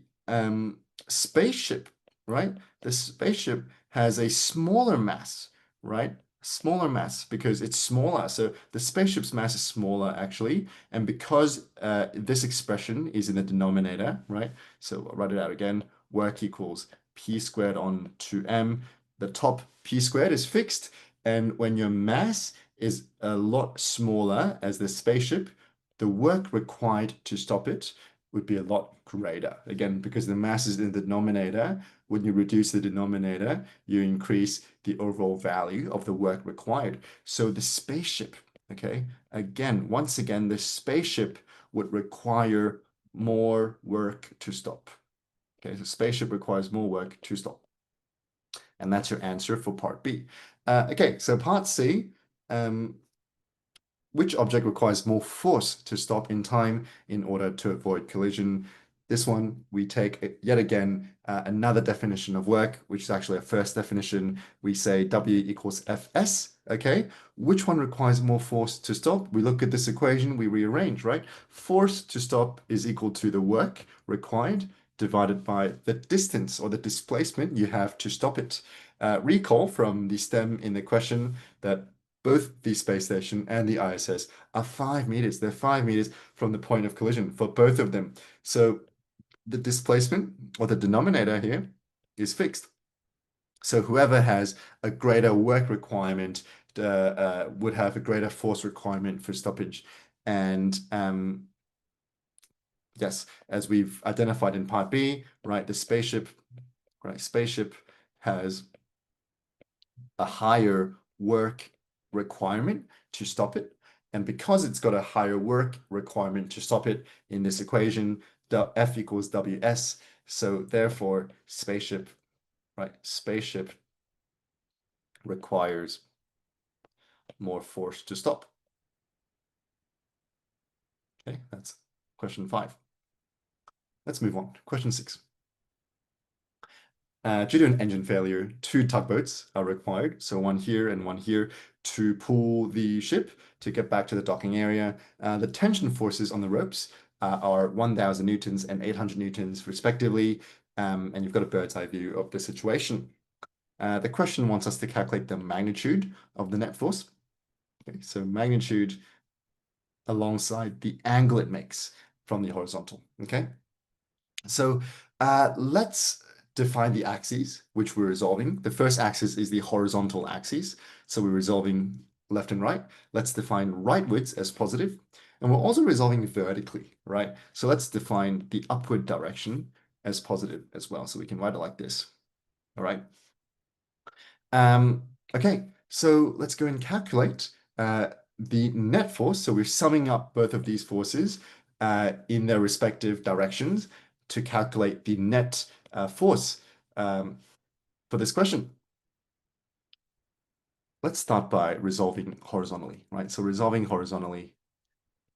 Speaker 1: spaceship, right? The spaceship has a smaller mass, right? Smaller mass because it's smaller. So the spaceship's mass is smaller actually. And because this expression is in the denominator, right? So I'll write it out again. Work equals p squared on 2m. The top p squared is fixed. And when your mass is a lot smaller as the spaceship, the work required to stop it would be a lot greater. Again, because the mass is in the denominator, when you reduce the denominator, you increase the overall value of the work required. So the spaceship, okay, once again, the spaceship would require more work to stop. Okay, so spaceship requires more work to stop. And that's your answer for part B. Okay, so part C, which object requires more force to stop in time in order to avoid collision? This one, we take yet again another definition of work, which is actually a first definition. We say W equals Fs, okay? Which one requires more force to stop? We look at this equation, we rearrange, right? Force to stop is equal to the work required divided by the distance or the displacement you have to stop it. Recall from the STEM in the question that both the space station and the ISS are 5 meters. They're 5 meters from the point of collision for both of them. So the displacement, or the denominator here, is fixed. So whoever has a greater work requirement would have a greater force requirement for stoppage. And yes, as we've identified in part B, right, the spaceship has a higher work requirement to stop it. And because it's got a higher work requirement to stop it in this equation, F equals WS. So therefore, spaceship requires more force to stop. Okay, that's question 5. Let's move on. Question 6. Due to an engine failure, 2 tugboats are required, so one here and one here, to pull the ship to get back to the docking area. The tension forces on the ropes are 1,000 newtons and 800 newtons respectively, and you've got a bird's eye view of the situation. The question wants us to calculate the magnitude of the net force. Okay, so magnitude alongside the angle it makes from the horizontal. Okay, so let's define the axes which we're resolving. The first axis is the horizontal axis, so we're resolving left and right. Let's define rightwards as positive, and we're also resolving vertically, right? So let's define the upward direction as positive as well, so we can write it like this. All right. Okay, so let's go and calculate the net force. So we're summing up both of these forces in their respective directions to calculate the net force for this question. Let's start by resolving horizontally, right? So resolving horizontally,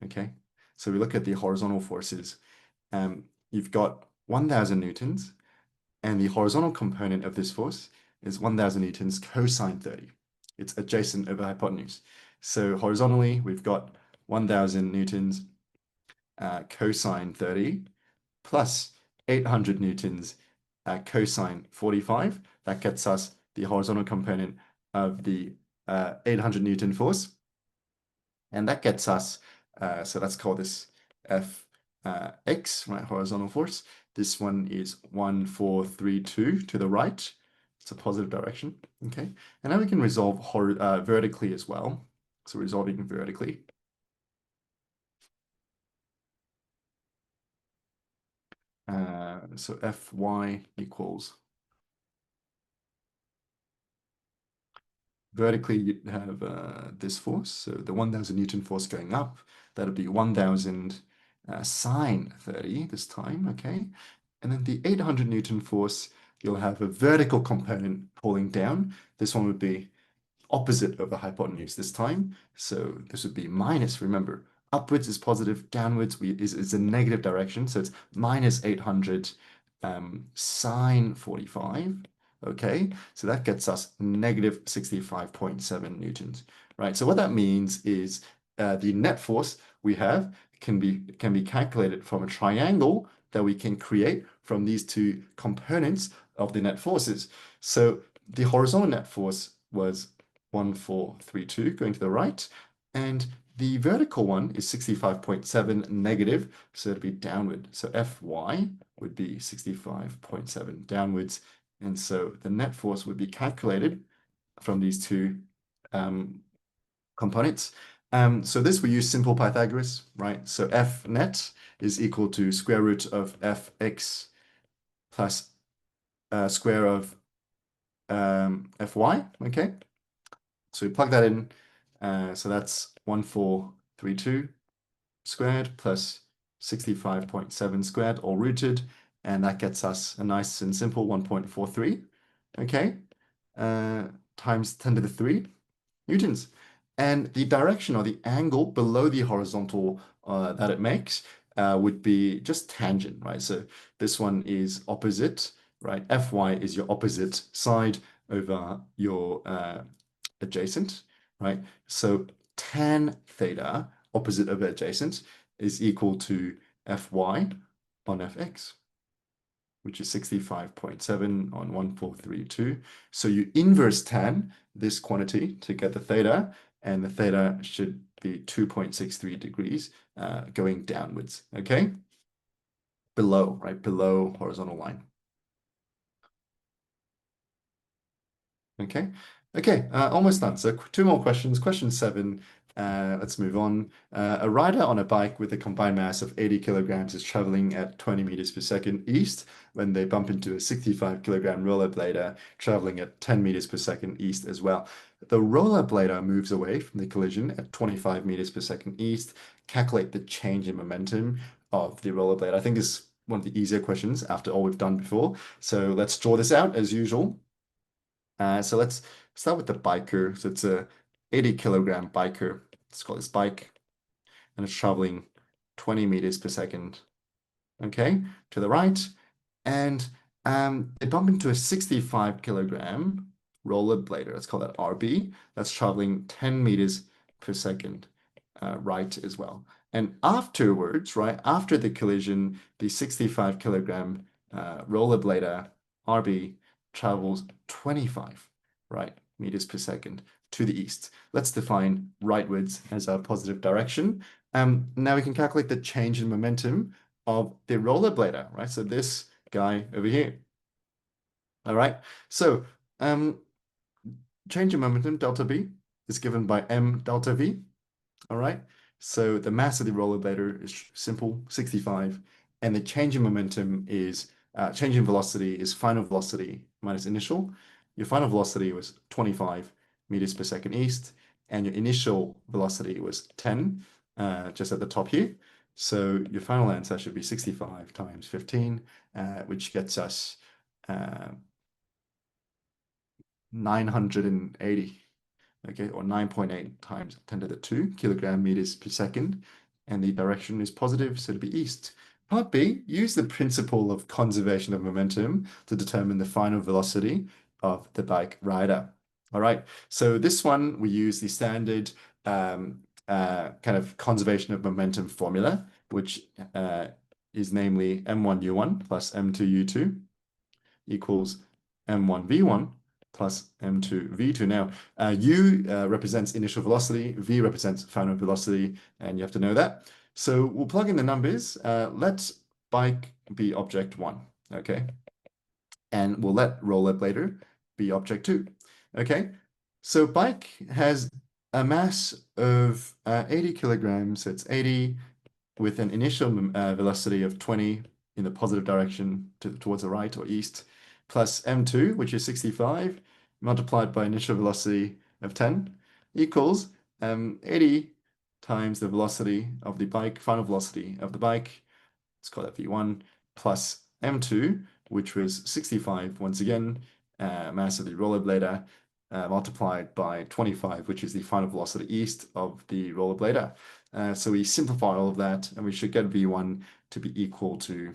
Speaker 1: okay? So we look at the horizontal forces. You've got 1,000 newtons, and the horizontal component of this force is 1,000 newtons cosine 30. It's adjacent over hypotenuse. So horizontally, we've got 1,000 newtons cosine 30 plus 800 newtons cosine 45. That gets us the horizontal component of the 800 Newton force. And that gets us, so let's call this Fx, right, horizontal force. This one is 1432 to the right. It's a positive direction, okay? And now we can resolve vertically as well. So resolving vertically. So Fy equals, vertically you have this force, so the 1,000 Newton force going up, that'll be 1,000 sine 30 this time, okay? And then the 800 Newton force, you'll have a vertical component pulling down. This one would be opposite of the hypotenuse this time. So this would be minus, remember, upwards is positive, downwards is a negative direction. So it's minus 800 sine 45. Okay, so that gets us negative 65.7 newtons, right? So what that means is the net force we have can be calculated from a triangle that we can create from these 2 components of the net forces. So the horizontal net force was 1432 going to the right, and the vertical one is 65.7 negative, so it'd be downward. So Fy would be 65.7 downwards, and so the net force would be calculated from these 2 components. So this we use simple Pythagoras, right? So F net is equal to square root of Fx plus square of Fy, okay? So we plug that in, so that's 1432 squared plus 65.7 squared, all rooted, and that gets us a nice and simple 1.43, okay, times 10 to the 3 newtons. And the direction or the angle below the horizontal that it makes would be just tangent, right? So this one is opposite, right? Fy is your opposite side over your adjacent, right? So tan theta, opposite over adjacent, is equal to Fy on Fx, which is 65.7 on 1432. So you inverse tan this quantity to get the theta, and the theta should be 2.63 degrees going downwards, okay? Below, right? Below horizontal line. Okay. Okay, almost done. So 2 more questions. Question 7. Let's move on. A rider on a bike with a combined mass of 80 kilograms is traveling at 20 meters per second east when they bump into a 65 kilogram rollerblader traveling at 10 meters per second east as well. The rollerblader moves away from the collision at 25 meters per second east. Calculate the change in momentum of the rollerblade. I think this is one of the easier questions after all we've done before. So let's draw this out as usual. So let's start with the biker. So it's a 80 kilogram biker. Let's call this bike. And it's traveling
Speaker 2: 20 meters per second. Okay, to the right. And they bump into a 65 kilogram rollerblader. Let's call that RB. That's traveling 10 meters per second right as well. And afterwards, right, after the collision, the 65 kilogram rollerblader RB travels 25, right, meters per second to the east. Let's define rightwards as a positive direction. Now we can calculate the change in momentum of the rollerblader, right? So this guy over here. All right. So change in momentum, delta V, is given by m delta V. All right. So the mass of the rollerblader is simple, 65. And the change in momentum is, change in velocity is final velocity minus initial. Your final velocity was 25 meters per second east. And your initial velocity was 10, just at the top here. So your final answer should be 65 times 15, which gets us 980, okay, or 9.8 times 10 to the 2 kilogram meters per second. And the direction is positive, so to be east. Part B, use the principle of conservation of momentum to determine the final velocity of the bike rider. All right, so this one, we use the standard kind of conservation of momentum formula, which is namely m1u1 plus m2u2 equals m1v1 plus m2v2. Now, u represents initial velocity, v represents final velocity, and you have to know that. So we'll plug in the numbers. Let bike be object 1, okay? And we'll let rollerblader be object 2, okay? So bike has a mass of 80 kilograms, so it's 80 with an initial velocity of 20 in the positive direction towards the right or east, plus m2, which is 65, multiplied by initial velocity of 10, equals 80 times the velocity of the bike, final velocity of the bike, let's call that v1, plus m2, which was 65, once again, mass of the rollerblader, multiplied by 25, which is the final velocity east of the rollerblader. So we simplify all of that, and we should get v1 to be equal to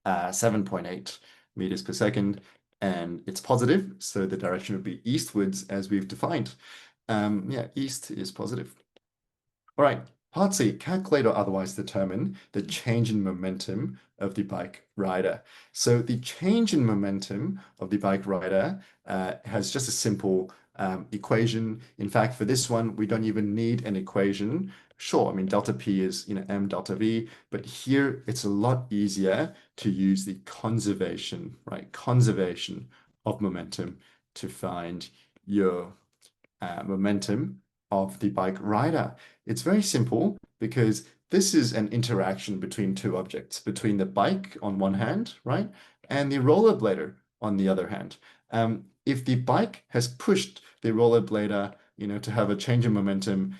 Speaker 2: 7.8 meters per second, and it's positive, so the direction would be eastwards as we've defined. Yeah, east is positive. All right, part C, calculate or otherwise determine the change in momentum of the bike rider. So the change in momentum of the bike rider has just a simple equation. In fact, for this one, we don't even need an equation. Sure, I mean, delta P is, m delta V, but here it's a lot easier to use the conservation, right? Conservation of momentum to find your momentum of the bike rider. It's very simple because this is an interaction between two objects, between the bike on one hand, right, and the rollerblader on the other hand. If the bike has pushed the rollerblader, to have a change in momentum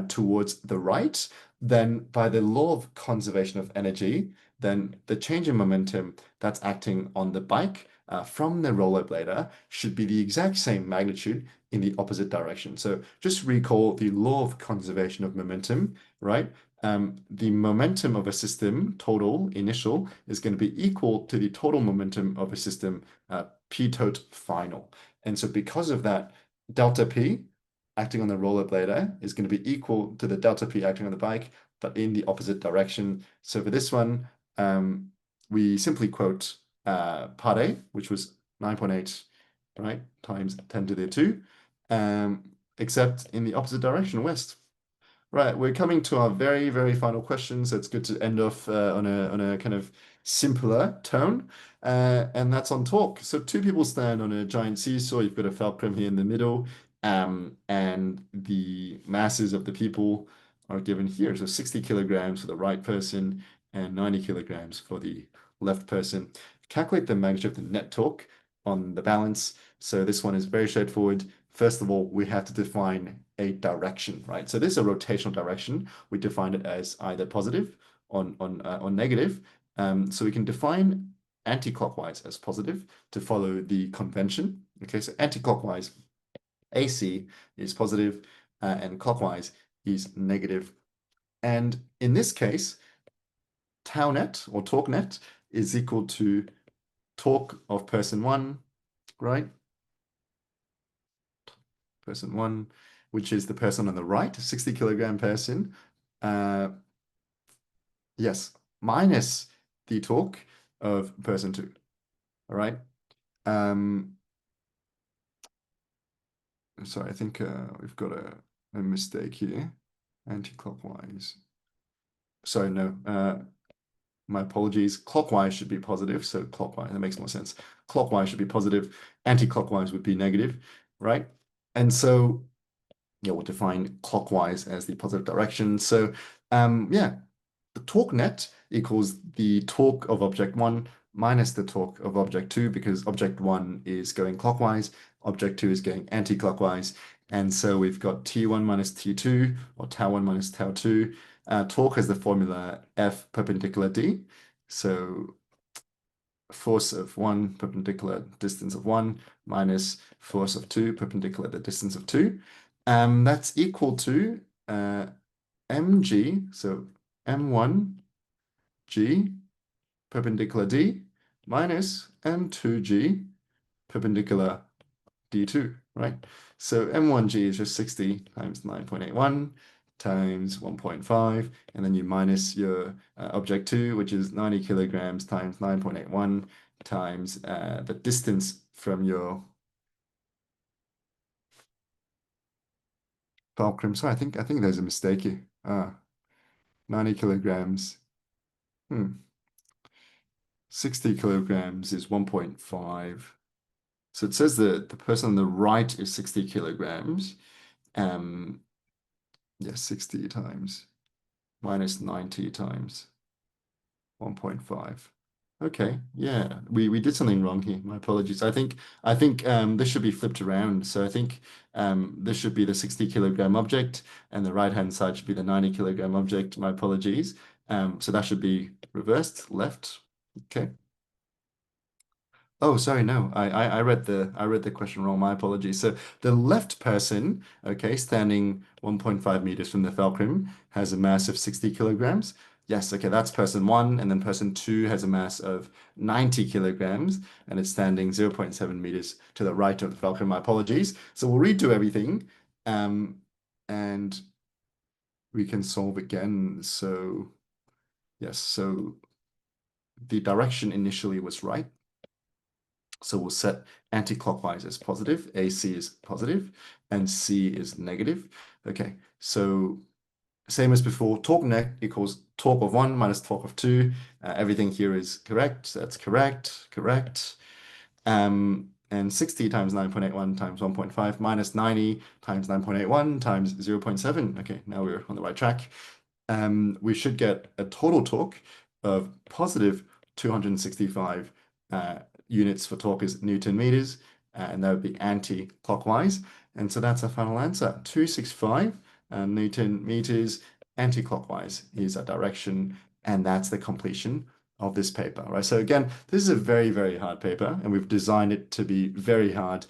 Speaker 2: towards the right, then by the law of conservation of energy, then the change in momentum that's acting on the bike from the rollerblader should be the exact same magnitude in the opposite direction. So just recall the law of conservation of momentum, right? The momentum of a system, total, initial, is going to be equal to the total momentum of a system, P tot final. And so because of that, delta P acting on the rollerblader is going to be equal to the delta P acting on the bike, but in the opposite direction. So for this one, we simply quote part A, which was 9.8, right, times 10 to the 2, except in the opposite direction, west. Right, we're coming to our very, very final question, so it's good to end off on a kind of simpler tone, and that's on torque. So two people stand on a giant seesaw. You've got a fulcrum here in the middle, and the masses of the people are given here. So 60 kilograms for the right person and 90 kilograms for the left person. Calculate the magnitude of the net torque on the balance. So this one is very straightforward. First of all, we have to define a direction, right? So this is a rotational direction. We define it as either positive or negative. So we can define anti-clockwise as positive to follow the convention. Okay, so anti-clockwise, AC is positive, and clockwise is negative.
Speaker 1: And in this case, tau net or torque net is equal to torque of person one, right? Person one, which is the person on the right, 60 kilogram person. Yes, minus the torque of person two. All right. Sorry, I think we've got a mistake here. Anti-clockwise. Sorry, no. My apologies. Clockwise should be positive, so clockwise, that makes more sense. Clockwise should be positive. Anti-clockwise would be negative, right? And so, yeah, we'll define clockwise as the positive direction. So, yeah, the torque net equals the torque of object one minus the torque of object two, because object one is going clockwise, object two is going anti-clockwise. And so we've got T1 minus T2, or tau 1 minus tau 2. Torque has the formula F perpendicular D. So force of 1 perpendicular distance of 1 minus force of 2 perpendicular the distance of 2. That's equal to mg, so m1g perpendicular d minus m2g perpendicular d2, right? So m1g is just 60 times 9.81 times 1.5, and then you minus your object 2, which is 90 kilograms times 9.81 times the distance from your fulcrum. So I think there's a mistake here. 90 kilograms. 60 kilograms is 1.5. So it says that the person on the right is 60 kilograms. Yeah, 60 times minus 90 times 1.5. Okay, yeah, we did something wrong here. My apologies. I think this should be flipped around. So I think this should be the 60 kilogram object, and the right-hand side should be the 90 kilogram object. My apologies. So that should be reversed, left. Okay. Oh, sorry, no. I read the question wrong. My apologies. So the left person, okay, standing 1.5 meters from the fulcrum, has a mass of 60 kilograms. Yes, okay, that's person one, and then person two has a mass of 90 kilograms, and it's standing 0.7 meters to the right of the fulcrum. My apologies. So we'll redo everything, and we can solve again. So yes, so the direction initially was right. So we'll set anti-clockwise as positive, AC is positive, and C is negative. Okay, so same as before, torque net equals torque of 1 minus torque of 2. Everything here is correct. That's correct, correct. And 60 times 9.81 times 1.5 minus 90 times 9.81 times 0.7. Okay, now we're on the right track. We should get a total torque of positive 265 units for torque is Newton meters, and that would be anti-clockwise. And so that's our final answer. 265 Newton meters anti-clockwise is our direction, and that's the completion of this paper, right? So again, this is a very, very hard paper, and we've designed it to be very hard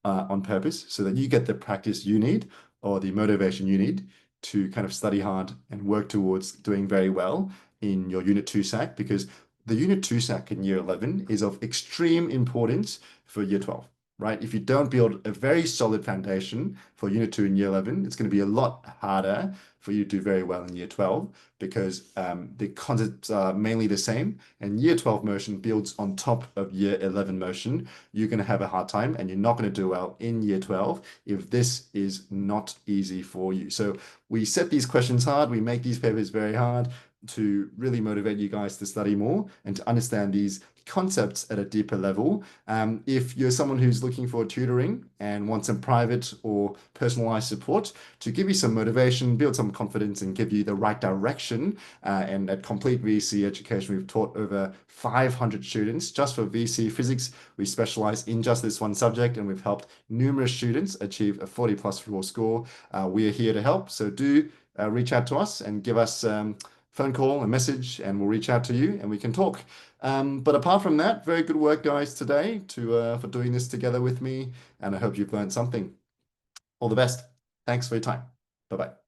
Speaker 1: on purpose so that you get the practice you need or the motivation you need to kind of study hard and work towards doing very well in your Unit 2 SAC, because the Unit 2 SAC in Year 11 is of extreme importance for Year 12, right? If you don't build a very solid foundation for Unit 2 in Year 11, it's going to be a lot harder for you to do very well in Year 12, because the concepts are mainly the same, and Year 12 motion builds on top of Year 11 motion. You're going to have a hard time, and you're not going to do well in Year 12 if this is not easy for you. So we set these questions hard, we make these papers very hard to really motivate you guys to study more and to understand these concepts at a deeper level. If you're someone who's looking for tutoring and wants some private or personalized support to give you some motivation, build some confidence, and give you the right direction, and at Complete VCE Education, we've taught over 500 students just for VCE Physics. We specialize in just this one subject, and we've helped numerous students achieve a 40+ raw score. We are here to help, so do reach out to us and give us phone call, a message, and we'll reach out to you and we can talk. But apart from that, very good work, guys, today for doing this together with me, and I hope you've learned something. All the best. Thanks for your time. Bye-bye.